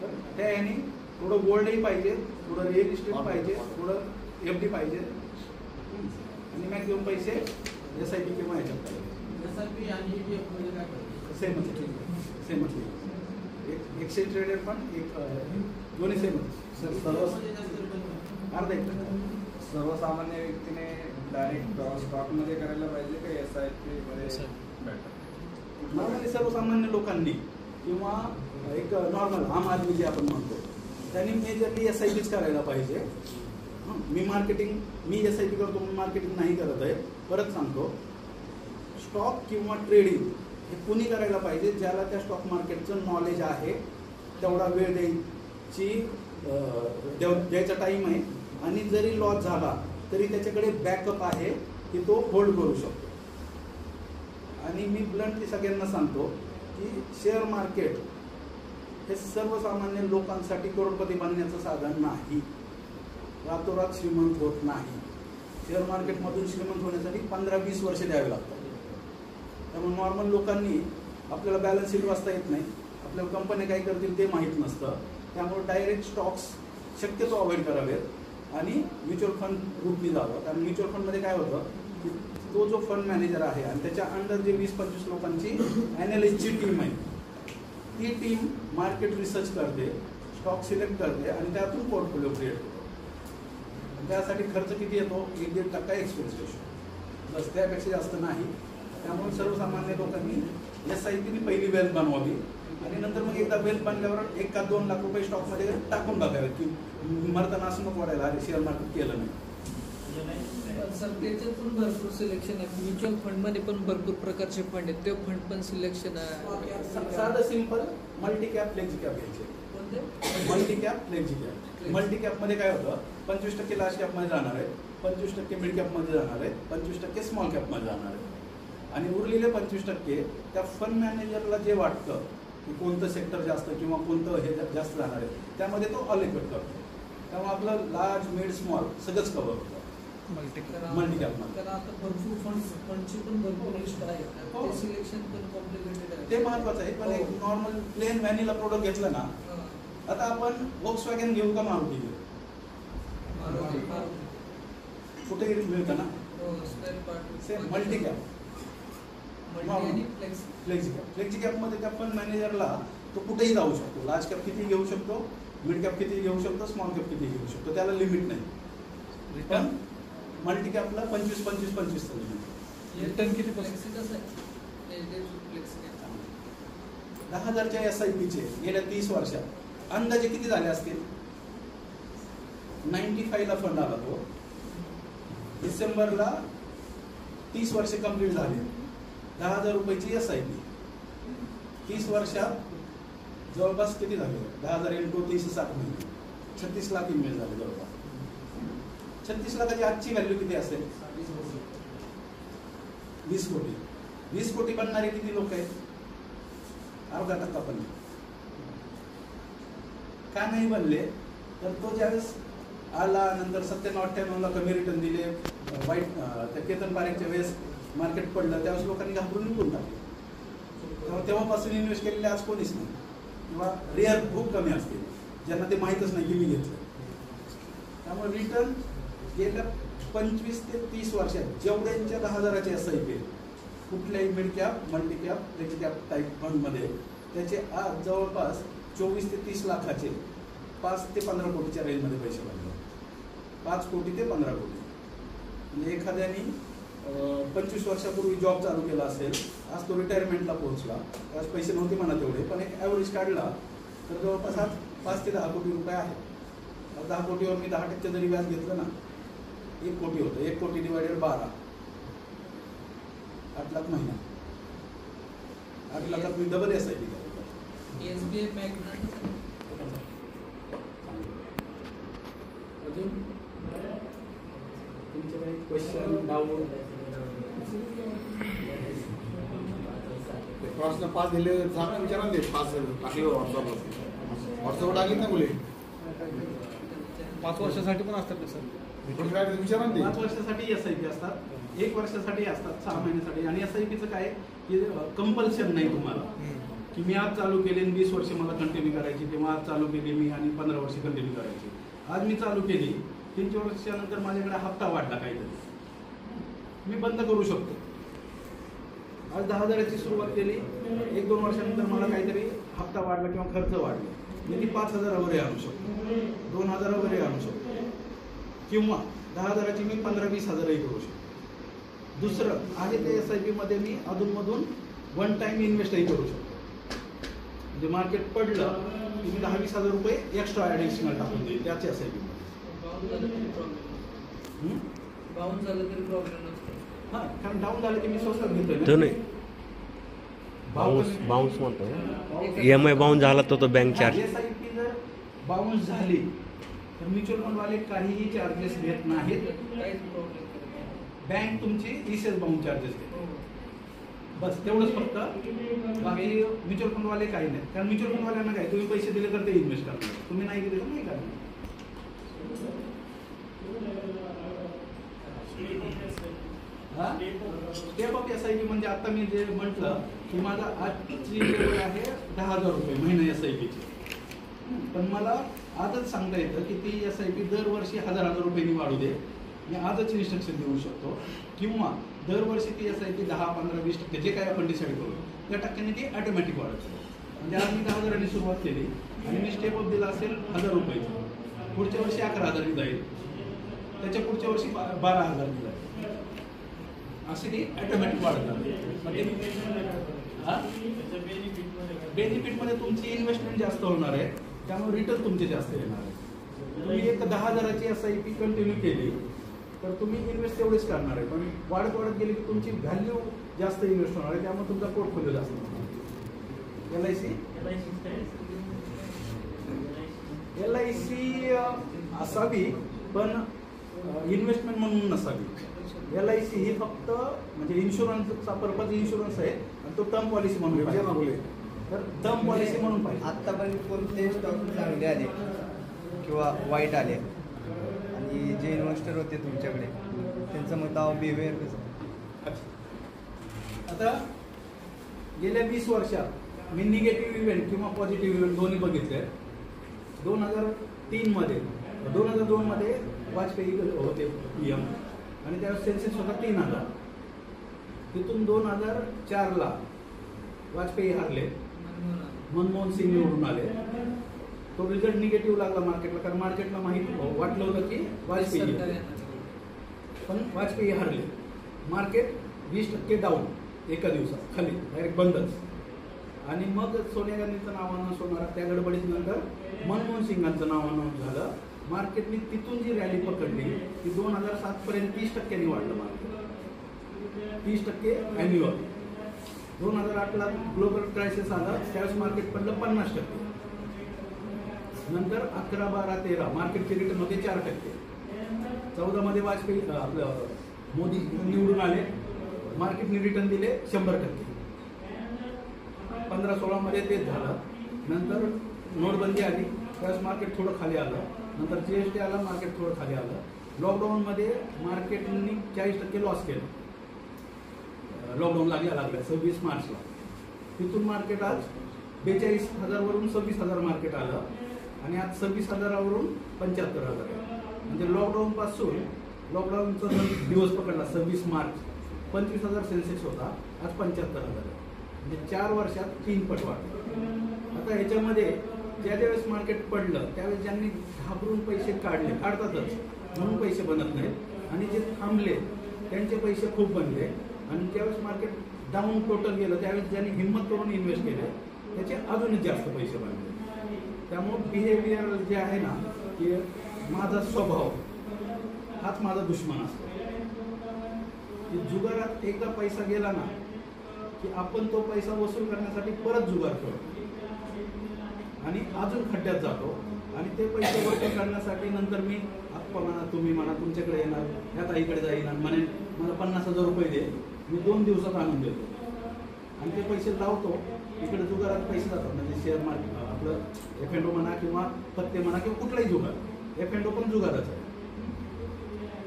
तर त्या ह्यानी थोडं गोल्डही पाहिजे, थोडं रिअल इस्टेट पाहिजे, थोडं FD पाहिजे आणि मॅक्झिमम पैसे SIP किंवा ह्याच्यात पाहिजे. SIP आणि ETF म्हणजे काय करतो? सेमच. एक्सचेंज ट्रेडेड पण एक दोन्ही सेमच. अर्धा एक सर्वसामान्य व्यक्तीने डायरेक्ट स्टॉकमध्ये करायला पाहिजे का SIP मध्ये? नॉर्मली सर्वसामान्य लोकांनी किंवा एक नॉर्मल आम आदमी जे आपण म्हणतो त्यांनी मेजरली SIPच करायला पाहिजे. मी SIP करतो, मी मार्केटिंग नाही करत आहे. परत सांगतो, स्टॉक किंवा ट्रेडिंग हे कुणी करायला पाहिजे? ज्याला त्या स्टॉक मार्केटचं नॉलेज आहे, तेवढा वेळ द्यायचा टाईम आहे, आणि जरी लॉस झाला तरी त्याच्याकडे बॅकअप आहे की तो होल्ड करू शकतो. आणि मी ब्लंटली सगळ्यांना सांगतो की शेअर मार्केट हे सर्वसामान्य लोकांसाठी करोडपती बनण्याचं साधन नाही. रातोरात श्रीमंत होत नाही. शेअर मार्केटमधून श्रीमंत होण्यासाठी 15-20 वर्ष द्यावी लागतात. त्यामुळे नॉर्मल लोकांनी आपल्याला बॅलन्स शीट वाचता येत नाही, आपल्याला कंपन्या काय करतील ते माहीत नसतं. त्यामुळे डायरेक्ट स्टॉक्स शक्यतो अवॉइड करावेत आणि म्युच्युअल फंड रूटनी जावं. कारण म्युच्युअल फंडमध्ये काय होतं की तो जो फंड मॅनेजर आहे आणि त्याच्या अंडर जे 20-25 लोकांची ॲनालिस्टची टीम आहे, ती टीम मार्केट रिसर्च करते, स्टॉक सिलेक्ट करते आणि त्यातून पोर्टफोलिओ क्रिएट करते. त्यासाठी खर्च किती येतो? 1-1.5% एक्सपेन्स रेशो, बस, त्यापेक्षा जास्त नाही. त्यामुळे सर्वसामान्य लोकांनी SIP पहिली वेल्थ बनवावी आणि नंतर मग एकदा वेल्थ बनल्यावर 1 का 2 लाख रुपये स्टॉकमध्ये टाकून बघावे की मरताना असं नको वाढायला अरे शेअर मार्केट केलं नाही. सर त्याच्यात पण भरपूर सिलेक्शन आहे. म्युच्युअल फंडमध्ये पण भरपूर प्रकारचे फंड आहेत, ते फंड पण सिलेक्शन आहे. साधं simple multi cap flexi cap घ्यायचे. Multi cap flexi cap. Multi कॅपमध्ये काय होतं? 25% लार्ज कॅपमध्ये जाणार आहे, 25% मिड कॅपमध्ये जाणार आहे, 25% स्मॉल कॅपमध्ये जाणार आहे, आणि उरलेले 25% त्या फंड मॅनेजरला जे वाटतं की कोणतं सेक्टर जास्त किंवा कोणतं हे जास्त जाणार आहे त्यामध्ये तो अलोकेट करतो. त्यामुळे आपलं लार्ज मिड स्मॉल सगळंच कव्हर होतं मल्टी कॅपमध्ये. कारण आता भरपूर फंडची पण भरपूर लिस्ट आहे, ते सिलेक्शन पण कॉम्प्लिकेटेड आहे. ते महत्वाचं आहे. पण एक नॉर्मल प्लेन व्हॅनिला प्रोडक्ट घेतलं ना, आता आपण Volkswagen घेऊ का मारुती घेऊ? कुठे मिळतं ना सेम मल्टी कॅप फ्लेक्झी कॅपमध्ये त्या फंड मॅनेजरला तो कुठेही जाऊ शकतो. लार्ज कॅप किती घेऊ शकतो, मिड कॅप किती घेऊ शकतो, स्मॉल कॅप किती घेऊ शकतो, त्याला लिमिट नाही. पण मल्टी कॅपला 25-25-25 रिटर्न किती? 10,000च्या SIPचे गेल्या 30 वर्षात अंदाजे किती झाले असतील? 95ला फंड आला तो, डिसेंबरला 30 वर्ष कंप्लीट झाले. 10,000 रुपयाची SIP 30 वर्षात जवळपास किती झाले? 10,000 × 30 60 महिने 36 लाख इन्व्हेस्ट झाले जवळपास. 36 लाखाची आजची व्हॅल्यू किती असेल? 20 कोटी. 20 कोटी बनणारे किती लोक आहेत? 0.5% पण. का नाही बनले? तर तो ज्यावेळेस आला नंतर 97-98ला कमी रिटर्न दिले, वाईट त्या केतन पारेखच्या वेळेस मार्केट पडलं, त्यावेळेस लोकांनी घाबरून निघून टाकले. तेव्हापासून इन्व्हेस्ट केलेले आज कोणीच नाही, किंवा रेअर खूप कमी असतील ज्यांना ते माहीतच नाही की मी घेतलं. त्यामुळे रिटर्न गेल्या 25 ते 30 वर्षात जेवढ्यांच्या 10,000चे SIP कुठल्याही mid cap, multi cap, flexi cap type फंडमध्ये त्याचे आज जवळपास 24 ते 30 लाखाचे 5 ते 15 कोटीच्या रेंजमध्ये पैसे बनले. 5 कोटी ते 15 कोटी. म्हणजे एखाद्याने 25 वर्षापूर्वी जॉब चालू केला असेल, आज तो रिटायरमेंटला पोहोचला, आज पैसे नव्हते म्हणा तेवढे, पण एक ॲव्हरेज काढला तर जवळपास आज 5 ते 10 कोटी रुपये आहेत. 10 कोटीवर मी 10% जरी व्याज घेतलं ना, 1 कोटी होतं. 1 कोटी डिवायडेड 12, 8 लाख महिना. 8 लाखात मी डबल SIP केलं. SBI bank. अजून तुमचे काही क्वेश्चन, डाऊट? प्रश्न 5 दिले विचारा दे. 5 टाकले व्हॉट्सअपवर टाकले ना मुले. 5 वर्षासाठी पण असतात सर. विचारा दे. 5 वर्षासाठी SIP असतात, 1 वर्षासाठी असतात, 6 महिन्यासाठी. आणि SIPचं काय की कंपल्शन नाही तुम्हाला की मी आज चालू केली आणि 20 वर्ष मला कंटिन्यू करायची, किंवा आज चालू केली मी आणि 15 वर्ष कंटिन्यू करायची. आज मी चालू केली, 3 वर्षानंतर माझ्याकडे हप्ता वाढला काहीतरी, मी बंद करू शकतो. आज 10,000ची सुरुवात केली, 1-2 वर्षानंतर मला काहीतरी हप्ता वाढला किंवा खर्च वाढला, मी ती 5,000वरही आणू शकतो, 2,000वरही आणू शकतो, किंवा 10,000ची मी 15-20,000ही करू शकतो. दुसरं आहे ते SIP मध्ये मी अधूनमधून 1 टाइम इन्व्हेस्टही करू शकतो. म्हणजे मार्केट पडलं की मी 10-20,000 रुपये एक्स्ट्रा ॲडिशनल टाकून देईल त्याच SIP मध्ये. बाउन झालं तरी प्रॉब्लेम नसतो. हां, कारण डाऊन झालं की मी स्वस्त घेतोय ना. बाउन्स म्हणतो EMI बाउन्स झाला तर तो बँक चार्ज. SIP जर बाउन्स झाली तर म्युच्युअल फंडवाले काहीही चार्जेस घेत नाहीत. काहीच प्रॉब्लेम बँक तुमची ECS बाउन्स चार्जेस घेते. बस तेवढंच फक्त, बाकी म्युच्युअल फंडवाले काही नाही. कारण म्युच्युअल फंडवाल्यांना काय, तुम्ही पैसे दिले तर ते इन्व्हेस्ट करणार, तुम्ही नाही दिले तर नाही करणार. स्टेप ऑफ SIP म्हणजे आता मी जे म्हटलं की माझा आजची लेवल आहे 10,000 रुपये महिना SIPची, पण मला आजच सांगता येतं की ती SIP दरवर्षी 1,000 रुपयांनी वाढू दे. मी आजच इन्स्ट्रक्शन देऊ शकतो, किंवा दरवर्षी ती SIP 10, 15, 20% जे काय आपण डिसाईड करू त्या टक्क्याने ती ऑटोमॅटिक वाढत. म्हणजे आज मी 10,000 सुरुवात केली आणि मी स्टेप ऑफ दिला असेल 1,000 रुपये, पुढच्या वर्षी 11,000 जाईल, त्याच्या पुढच्या वर्षी 12,000 जाईल, असे ती ऑटोमॅटिक वाढतात. बेनिफिटमध्ये तुमची इन्व्हेस्टमेंट जास्त होणार आहे, त्यामुळे रिटर्न तुमचे जास्त येणार आहे. तुम्ही एक 10,000ची SIP कंटिन्यू केली तर तुम्ही इन्व्हेस्ट तेवढेच करणार आहे, पण वाढत वाढत गेली की तुमची व्हॅल्यू जास्त इन्व्हेस्ट होणार आहे, त्यामुळे तुमचा पोर्टफोलिओ जास्त होणार. LIC असावी, पण इन्व्हेस्टमेंट म्हणून नसावी. LIC ही फक्त म्हणजे इन्शुरन्सचा पर्पज इन्शुरन्स आहे, आणि तो टर्म पॉलिसी म्हणून पाहिजे. तर टर्म पॉलिसी म्हणून पाहिजे. आतापर्यंत कोणते स्टॉक चांगले आले किंवा वाईट आले, आणि जे इन्व्हेस्टर होते तुमच्याकडे त्यांचं मताव बिहेवियर कसं? आता गेल्या 20 वर्षात मी निगेटिव्ह इव्हेंट किंवा पॉझिटिव्ह इव्हेंट दोन्ही बघितले. 2002 मध्ये वाजपेयी होते PM, आणि त्यावेळेस सेन्सेक्स होता 3,000. तिथून 2004ला वाजपेयी हारले, मनमोहन सिंग निवडून आले. तो रिझल्ट निगेटिव्ह लागला मार्केटला, कारण मार्केटला वाटलं होतं की वाजपेयी, पण वाजपेयी हारले. मार्केट 20% डाऊन एका दिवसात, खाली डायरेक्ट बंदच. आणि मग सोनिया गांधीचं नाव अनाऊन्स होणार, त्या गडबडीत नंतर मनमोहन सिंगांचं नाव अनाऊन्स झालं. मार्केटने तिथून जी रॅली पकडली ती 2007 पर्यंत 30% वाढलं मार्केट, 30% अॅन्युअल. 2008ला ग्लोबल क्रायसिस आला, त्यावेळेस मार्केट पडलं 50%. नंतर 11, 12, 13 मार्केटचे रिटर्न होते 4%. 14 मध्ये वाजपेयी आपलं मोदी निवडून आले, मार्केटने रिटर्न दिले 100%. 15-16 मध्ये तेच झालं. नंतर नोटबंदी आली, त्यावेळेस मार्केट थोडं खाली आलं. नंतर GST आला, मार्केट थोडं खाली आलं. लॉकडाऊनमध्ये मार्केटनी 40% लॉस केलं. लॉकडाऊन लागला 26 मार्चला. तिथून मार्केट आज 42,000 वरून 26,000 मार्केट आलं, आणि आज 26,000 वरून 75,000. म्हणजे लॉकडाऊन पासून, लॉकडाऊनचा दिवस पकडला 26 मार्च, 25,000 सेन्सेक्स होता, आज 75,000. म्हणजे 4 वर्षात 3 पट वाढले. आता ह्याच्यामध्ये ज्यावेळेस मार्केट पडलं त्यावेळेस ज्यांनी घाबरून पैसे काढले, काढतातच म्हणून पैसे बनत नाहीत, आणि जे थांबले त्यांचे पैसे खूप बनले. आणि ज्यावेळेस मार्केट डाऊन टोटल गेलं त्यावेळेस ज्यांनी हिंमत करून इन्व्हेस्ट केले त्याचे अजूनच जास्त पैसे बनले. त्यामुळे बिहेवियर जे आहे ना, की माझा स्वभाव हाच माझा दुश्मन असतो. की जुगारात एकदा पैसा गेला ना की आपण तो पैसा वसूल करण्यासाठी परत जुगार करतो, आणि अजून खड्ड्यात जातो. आणि ते पैसे वसूल करण्यासाठी नंतर मी आप्पा म्हणा, तुम्ही म्हणा, तुमच्याकडे येणार, ह्या ताईकडे जाईन आणि म्हणे मला 50,000 रुपये दे, मी 2 दिवसात आणून देतो. आणि ते पैसे लावतो, इकडे जुगारात पैसे जातात. म्हणजे शेअर मार्केट आपलं F&O म्हणा, किंवा पत्ते म्हणा, किंवा कुठलाही जुगार, F&O पण जुगारच आहे.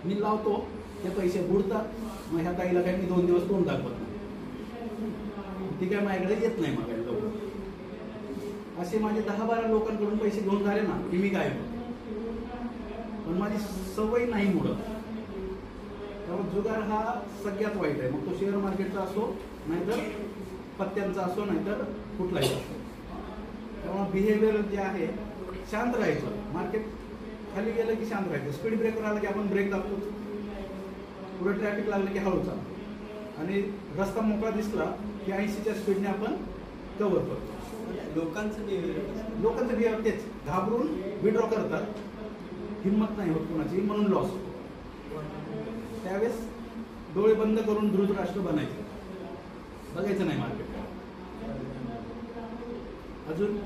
मी लावतो, ते पैसे बुडतात. मग ह्या ताईला काय मी 2 दिवस तोंड दाखवत नाही, ती काय माझ्याकडे येत नाही मागायला लवकर. असे माझे 10-12 लोकांकडून पैसे घेऊन झाले ना की मी काय, पण माझी सवय नाही मुळत. त्यामुळे जुगार हा सगळ्यात वाईट आहे. मग तो शेअर मार्केटचा असो, नाहीतर पत्त्यांचा असो, नाहीतर कुठलाही असो. त्यामुळे बिहेवियर जे आहे शांत राहायचं. मार्केट खाली गेलं की शांत राहायचं. स्पीड ब्रेकर आला की आपण ब्रेक दाबतो, पुढे ट्रॅफिक लागलं की हळू चालतो, आणि रस्ता मोकळा दिसला की 80च्या स्पीडने आपण कव्हर करतो. लोकांचं बिहेवियर तेच, घाबरून विड्रॉ करतात, हिंमत नाही होत कोणाची, म्हणून लॉस होतो. त्यावेळेस डोळे बंद करून धृतराष्ट्र बनायचे, बघायचं नाही मार्केट. अजून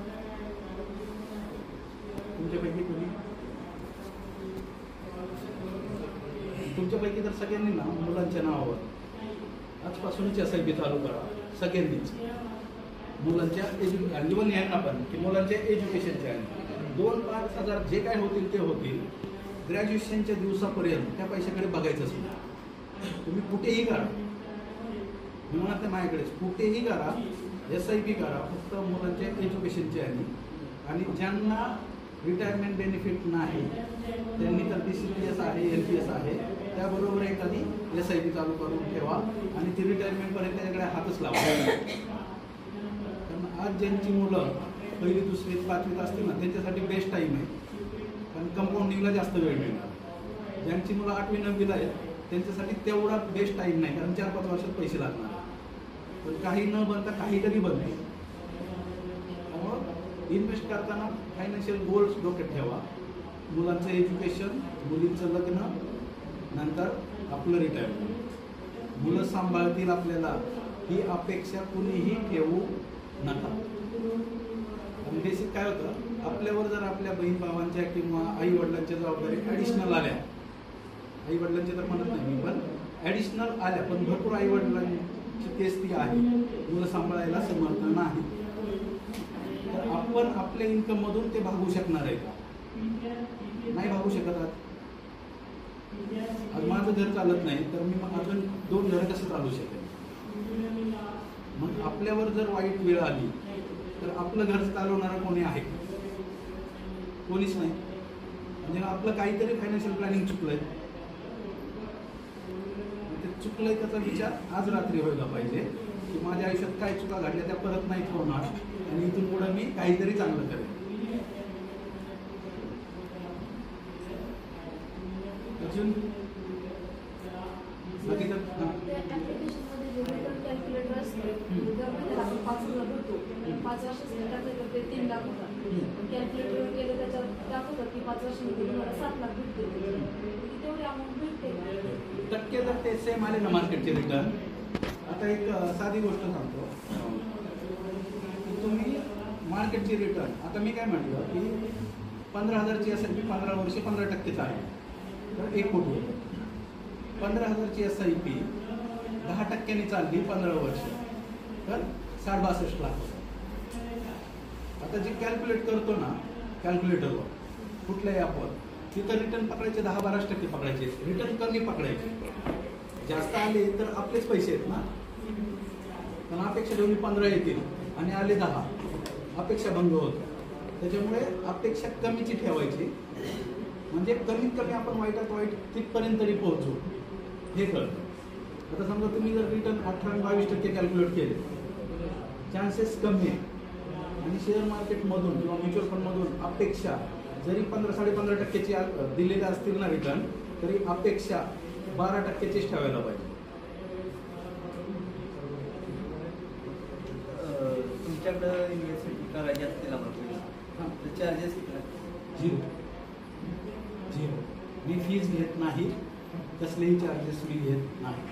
तुमच्यापैकी कोणी? तुमच्यापैकी तर सगळ्यांनी ना मुलांच्या नावावर आजपासूनच SIP चालू करा सगळ्यांनीच. मुलांच्या एज्युकेशन इव्हन यांना पण की मुलांच्या एज्युकेशनच्या 2-5 हजार जे काय होतील ते होतील. ग्रॅज्युएशनच्या दिवसापर्यंत त्या पैशाकडे बघायचंच नाही. तुम्ही कुठेही करा, मी म्हणत नाही माझ्याकडेच, कुठेही करा SIP करा, फक्त मुलांच्या एज्युकेशनचे आणि ज्यांना रिटायरमेंट बेनिफिट नाही त्यांनी तर DCPS आहे, LPS आहे, त्याबरोबर एखादी SIP चालू करून ठेवा आणि ती रिटायरमेंटपर्यंत त्याच्याकडे हातच लावा. कारण आज ज्यांची मुलं 1ली, 2री, 5वीत असतील ना त्यांच्यासाठी बेस्ट टाईम आहे. कारण कंपाऊंडिंगला जास्त वेळ मिळणार. ज्यांची मुलं 8वी, 9वीला आहेत त्यांच्यासाठी तेवढा बेस्ट टाईम नाही, कारण 4-5 वर्षात पैसे लागणार. पण काही न बनता काहीतरी बनते. त्यामुळं इन्व्हेस्ट करताना फायनान्शियल गोल्स डोक्यात ठेवा. मुलांचं एज्युकेशन, मुलींचं लग्न, नंतर आपलं रिटायरमेंट. मुलं सांभाळतील आपल्याला ही अपेक्षा कुणीही ठेवू नका. आणि बेसिक काय होतं, आपल्यावर जर आपल्या बहीण भावांच्या किंवा आई वडिलांच्या जबाबदारी ॲडिशनल आल्या, आई वडिलांच्या तर म्हणत नाही मी, पण ॲडिशनल आल्या, पण भरपूर आई वडिलांची केस ती आहे, मुलं सांभाळायला समर्थ नाही, तर आपण आपल्या इन्कममधून ते भागू शकणार आहे का? नाही भागू शकत. आज माझं घर चालत नाही तर मी अजून 2 घरं कसं चालू शकेल? मग आपल्यावर जर वाईट वेळ आली तर आपलं घर चालवणारं कोणी आहे? कोणीच नाही. म्हणजे आपलं काहीतरी फायनान्शियल प्लॅनिंग चुकलंय. ते चुकलंय त्याचा विचार आज रात्री व्हायला पाहिजे की माझ्या आयुष्यात काय चुका घडल्या त्या परत नाही होणार आणि इथून पुढे मी काहीतरी चांगलं करेन. अजून बाकी तर कॅल्क्युलेटर असते, आपण 5,000 भरतो, 5 वर्षासाठी टाकलं ते 3 लाख होतात. कॅल्क्युलेटर केलं त्याच्यात दाखवतात की 5 वर्षांमध्ये तुम्हाला 7 लाख भेटते. तेवढी अमाऊंट भेटते. टक्के तर ते सेम आले ना मार्केटचे रिटर्न. आता एक साधी गोष्ट सांगतो, तुम्ही मार्केटची रिटर्न, आता मी काय म्हटलं की 15,000ची SIP 15 वर्षे 15% आहे, तर 1 कोटी होतं. 15,000ची SIP 10% चालली 15 वर्ष, तर 62 लाख. आता जे कॅल्क्युलेट करतो ना कॅल्क्युलेटरवर कुठल्याही ॲपवर, तिथं रिटर्न पकडायचे 10-12% पकडायचे, रिटर्न कमी पकडायचे. जास्त आले तर आपलेच पैसे आहेत ना, पण अपेक्षा ठेवली 15 येतील आणि आले 10, अपेक्षा भंग होतो. त्याच्यामुळे अपेक्षा कमीची ठेवायची, म्हणजे कमीत कमी आपण वाईटात वाईट तिथपर्यंत तरी पोहोचू हे कळतं. आता समजा तुम्ही जर रिटर्न 18-22% कॅल्क्युलेट केले, चान्सेस कमी आहे. आणि शेअर मार्केटमधून किंवा म्युच्युअल फंडमधून अपेक्षा जरी 15-15.5%ची दिलेल्या असतील ना रिटर्न, तरी अपेक्षा 12%चीच ठेवायला पाहिजे. तुमच्याकडं इन्व्हेस्टमेंट करायची असतील आम्हाला तर चार्जेस झिरो. मी फीज घेत नाही, कसलेही चार्जेस मी घेत नाही.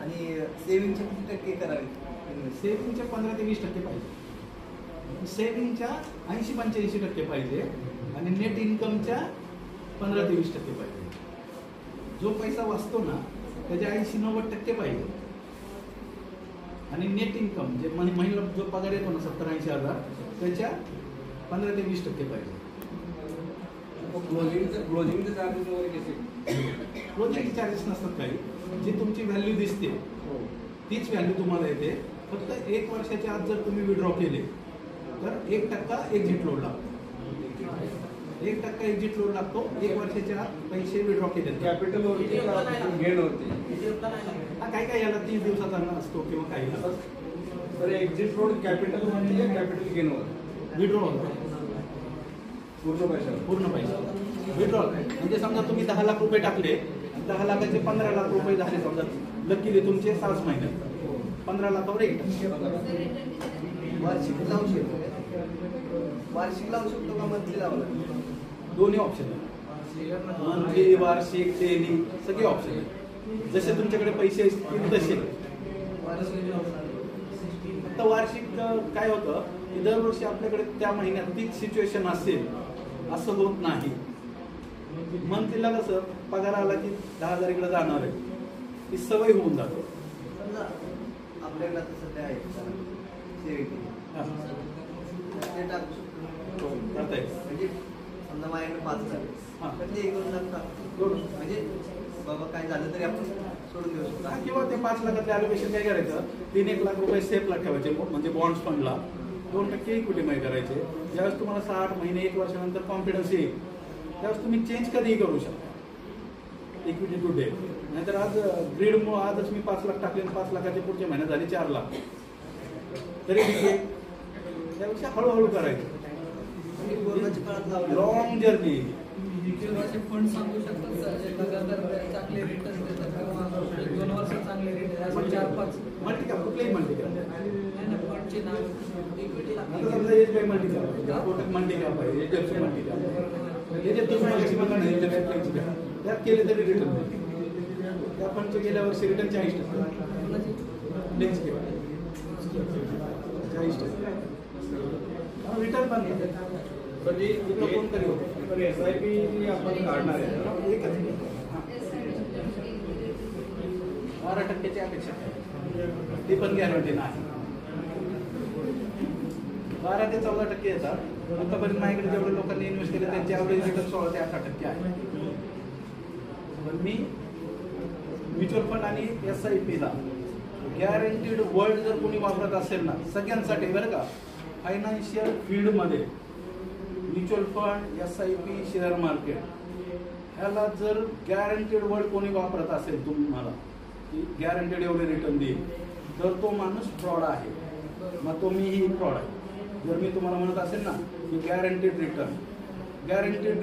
आणि सेविंगचे किती टक्के करावे? सेविंगच्या 15 ते 20% पाहिजे. सेविंगच्या 80-85% पाहिजे आणि नेट इन्कमच्या 15 ते 20% पाहिजे. जो पैसा वाचतो ना त्याच्या 80-90% पाहिजे. आणि नेट इन्कम जे महिन्याला जो पगार येतो ना 70-80 हजार, त्याच्या 15 ते 20% पाहिजे. क्लोजिंगचे चार्जेस वगैरे किती? क्लोजिंगचे चार्जेस नसतात काही. जी तुमची व्हॅल्यू दिसते तीच व्हॅल्यू तुम्हाला येते. फक्त 1 वर्षाच्या आत जर तुम्ही विड्रॉ केले तर 1% एक्झिट लोड लागतो. 1% एक्झिट लोड लागतो 1 वर्षाच्या आत पैसे विड्रॉ केले. कॅपिटल होती गेन होते. काय काय याला 30 दिवसाचा असतो किंवा काही नसतो. तर एक्झिट लोड कॅपिटल होते का कॅपिटल गेन होतं? विड्रॉ होतो पूर्ण पैसा विड्रॉल. म्हणजे समजा तुम्ही 10 लाख रुपये टाकले, 10 लाखाचे 15 लाख रुपये झाले समजा, लकीले तुमचे 6 महिन्यात 15 लाखावर 1%. वार्षिक लावू शकतो, वार्षिक लावू शकतो का मंथली लावला? दोन्ही ऑप्शन आहेत, मंथली, वार्षिक, डेली, सगळे ऑप्शन आहेत. जसे तुमच्याकडे पैसे असतील तसे. फक्त वार्षिक काय होतं की दरवर्षी आपल्याकडे त्या महिन्यात तीच सिच्युएशन असेल असं होत नाही. मंथलीला कसं पगार आला की 10,000 इकडे जाणार आहे, ही सवय होऊन जाते. समजा आपल्याकडे आता सध्या आहे सेविंग ते टाकू शकतो करता येईल. म्हणजे समजा माझ्याकडे 5,000 हां. तर ते 1 लाख टाकतो म्हणजे बाबा काय झालं तरी आपण सोडून देऊ शकतो. किंवा ते 5 लाखातले अलोकेशन काय करायचं 3-1 लाख रुपये सेफला ठेवायचे म्हणजे बॉन्ड्स फंडला 2% इक्विटीमध्ये करायचे. ज्यावेळेस तुम्हाला 6-8 महिने 1 वर्षानंतर कॉन्फिडन्स येईल त्यावेळेस तुम्ही चेंज कधीही करू शकता इक्विटी टू डेट. नाहीतर आज ग्रीडमुळे आजच मी 5 लाख टाकले 5 लाखाच्या पुढच्या महिन्यात झाले 4 लाख तरी ठीक आहे. त्यापेक्षा हळूहळू करायचं. कोरोनाच्या काळात लावलं लॉंग जर्नी. असे फंड सांगू शकतात सर एखाद्या तर चांगले रिटर्न देतात किंवा 1-2 वर्ष चांगले रिटर्न 4-5 मल्टी कॅप कुठलेही मल्टी कॅप फंडचे नाव इक्विटी आता समजा SBI multi cap Kotak multi cap आहे एचडीएफसी मल्टी कॅप आहे याच्यात तुम्ही मॅक्सिमम नाही त्यात केले तरी रिटर्न त्या फंडचे गेल्या वर्षी रिटर्न 40% नेक्स्ट केलं 40% रिटर्न पण म्हणजे कोण तरी होतं SIP जी आपण काढणार आहे एकच 12% अपेक्षा ती पण गॅरंटी नाही. 12 ते 14% येतात. आतापर्यंत माझ्याकडे जेवढे लोकांनी इन्व्हेस्ट केले त्यांचे ॲव्हरेज रिटर्न 16 ते 18% आहे. पण मी म्युच्युअल फंड आणि SIPला गॅरंटीड वर्ल्ड जर कोणी वापरत असेल ना सगळ्यांसाठी बरं का फायनान्शियल फील्डमध्ये mutual fund SIP share market ह्याला जर गॅरंटीड वर्ल्ड कोणी वापरत असेल तुम्हाला की गॅरंटीड एवढे रिटर्न देईल तर तो माणूस फ्रॉड आहे. मग तो मीही फ्रॉड आहे. जर मी तुम्हाला म्हणत असेल ना की गॅरंटीड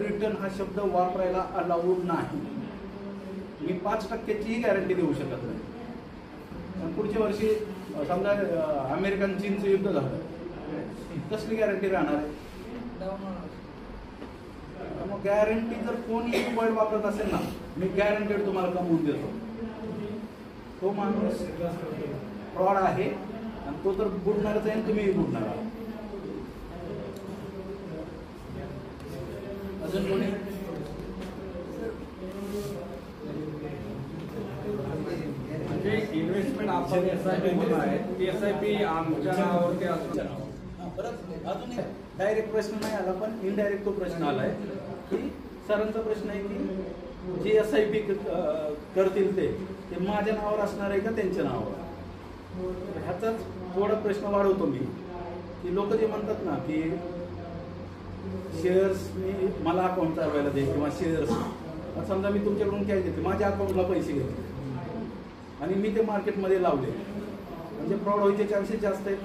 रिटर्न हा शब्द वापरायला अलाउड नाही. मी 5%चीही गॅरंटी देऊ शकत नाही. पण पुढच्या वर्षी समजा अमेरिका आणि चीनचं युद्ध झालं कसली गॅरंटी राहणार आहे. मग गॅरंटी जर कोणी वर्ड वापरत असेल ना मी गॅरंटीड तुम्हाला कमवून देतो तो माणूस फ्रॉड आहे आणि तो तर बुडणारच आहे तुम्हीही बुडणार आहात. अजून कोणी म्हणजे इन्व्हेस्टमेंट आपण SIP म्हणून आहे ती SIP आमच्या नावावरती असतो. परत अजून डायरेक्ट प्रश्न नाही आला पण इनडायरेक्ट तो प्रश्न आलाय की सरांचा प्रश्न आहे की जे SIP करतील ते माझ्या नावावर असणार आहे का त्यांच्या नावावर. ह्याचाच थोडा प्रश्न वाढवतो मी की लोक जे म्हणतात ना की शेअर्स मी मला अकाउंट चालवायला दे किंवा शेअर्स समजा मी तुमच्याकडून काय घेते माझ्या अकाउंटला पैसे घेतले आणि मी ते मार्केटमध्ये लावले म्हणजे फ्रॉड व्हायचे चान्सेस जास्त आहेत.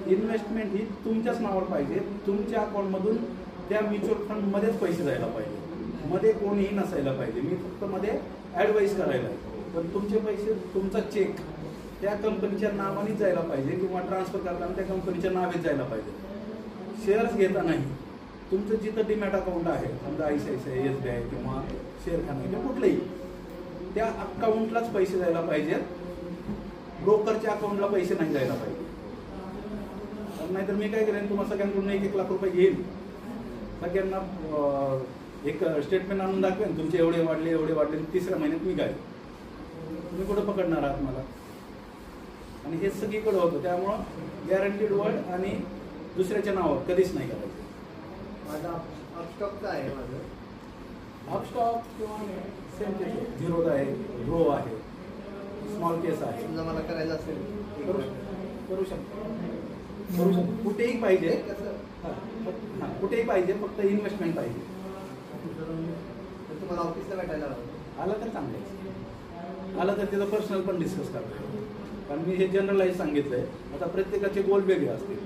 इन्व्हेस्टमेंट ही तुमच्याच नावावर पाहिजे. तुमच्या अकाउंटमधून त्या म्युच्युअल फंडमध्येच पैसे जायला पाहिजे. मध्ये कोणीही नसायला पाहिजे. मी फक्त मध्ये ॲडवाईस करायला आहे पण तुमचे पैसे तुमचा चेक त्या कंपनीच्या नावानेच जायला पाहिजे किंवा ट्रान्सफर करताना त्या कंपनीच्या नावेच जायला पाहिजे. शेअर्स घेता नाही तुमचं जिथं डीमॅट अकाउंट आहे समजा ICICI SBI किंवा शेअरखाना किंवा कुठलंही त्या अकाउंटलाच पैसे जायला पाहिजेत. ब्रोकरच्या अकाउंटला पैसे नाही जायला पाहिजे. नाहीतर मी काय करेन तुम्हाला सगळ्यांकडून 1-1 लाख रुपये घेईन सगळ्यांना एक स्टेटमेंट आणून दाखवेन तुमचे एवढे वाढले 3ऱ्या महिन्यात मी काय तुम्ही कुठं पकडणार आहात मला. आणि हे सगळीकडं होतं त्यामुळं गॅरंटीड वर्ड आणि दुसऱ्याच्या नावावर कधीच नाही करायचं. माझा अपस्टॉकचा आहे माझं अपस्टॉक किंवा सेम केस झिरोद आहे ग्रो आहे स्मॉल केस आहे. समजा मला करायचं असेल करू शकतो कुठेही पाहिजे कुठेही पाहिजे फक्त इन्व्हेस्टमेंट पाहिजे. तुम्हाला ऑफिसला भेटायला हवं आलं तर चांगलं आलं तर त्याचं पर्सनल पण डिस्कस करतो. कारण मी हे जनरलाइज सांगितलंय. आता प्रत्येकाचे गोल वेगळे असतील.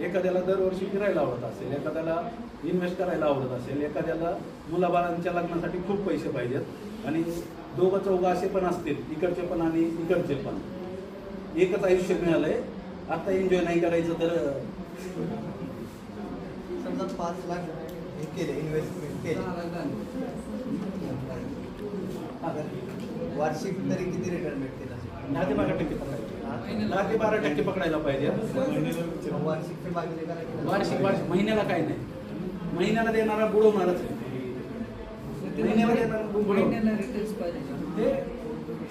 एखाद्याला दरवर्षी फिरायला आवडत असेल एखाद्याला इन्व्हेस्ट करायला आवडत असेल एखाद्याला मुलाबाळांच्या लग्नासाठी खूप पैसे पाहिजेत आणि 2-4 असे पण असतील इकडचे पण आणि इकडचे पण. एकच आयुष्य मिळालंय आता एन्जॉय नाही करायचं तर समजा 5 लाख हे केले इन्व्हेस्टमेंट केले वार्षिक तरी किती रिटर्न भेटतील. 10 ते 12% 10 ते 12% पकडायला पाहिजे. वार्षिक भागिले करायचे. वार्षिक महिन्याला काय नाही, महिन्याला देणारा बुडवणारच आहे. महिन्याला देणारा महिन्याला रिटर्न्स पाहिजे. ते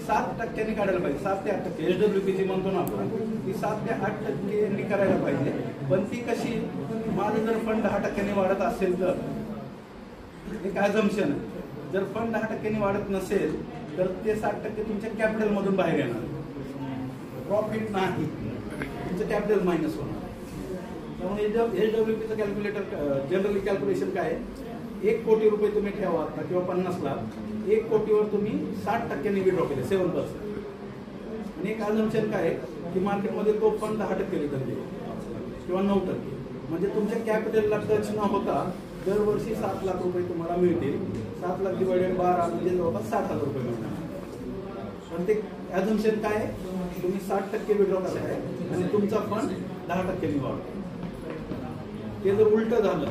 7% काढायला पाहिजे. 7 ते 8% SWPची म्हणतो ना आपण, ती 7 ते 8% करायला पाहिजे. पण ती कशी, माझं जर फंड 10% वाढत असेल तर एक अझम्पशन आहे. जर फंड 10% वाढत नसेल तर ते 60% तुमच्या कॅपिटलमधून बाहेर येणार. प्रॉफिट नाही, तुमचं कॅपिटल मायनस होणार. त्यामुळे SWPचं कॅल्क्युलेटर जनरली कॅल्क्युलेशन काय आहे, 1 कोटी रुपये तुम्ही ठेवा आता किंवा 50 लाख, 1 कोटीवर तुम्ही 60% विड्रॉ केले, 7%. आणि एक अझम्पशन काय आहे की मार्केटमध्ये तो फंड 10% रिटर्न देईल किंवा 9%. म्हणजे तुमच्या कॅपिटलला टच न होता दरवर्षी 7 लाख रुपये तुम्हाला मिळतील. 7 लाख डिवायडेड 12 म्हणजे जवळपास 60,000 रुपये मिळणार. पण ते अझम्पशन काय आहे, तुम्ही 60% विड्रॉ करताय आणि तुमचा फंड 10% वाढतो. ते जर उलट झालं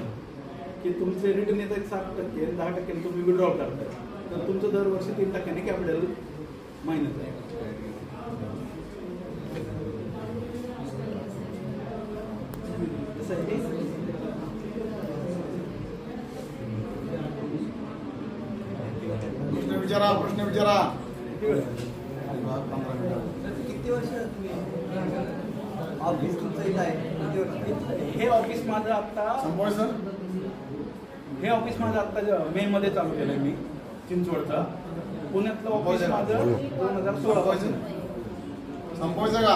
की तुमचे रिटर्न येत आहेत 7%, 10% तुम्ही विड्रॉ करताय, तर तुमचं दरवर्षी 3% कॅपिटल मायनस आहे. प्रश्न विचारा. किती वर्ष तुम्ही ऑफिस तुमचं इथं आहे? किती वर्ष? हे ऑफिस माझं आता संपवय सर. हे ऑफिस माझं आता मे मध्ये चालू केलंय मी, चिंचवडचं. पुण्यातलं ऑफिस माझं 2016 पासून. संपवायचं का?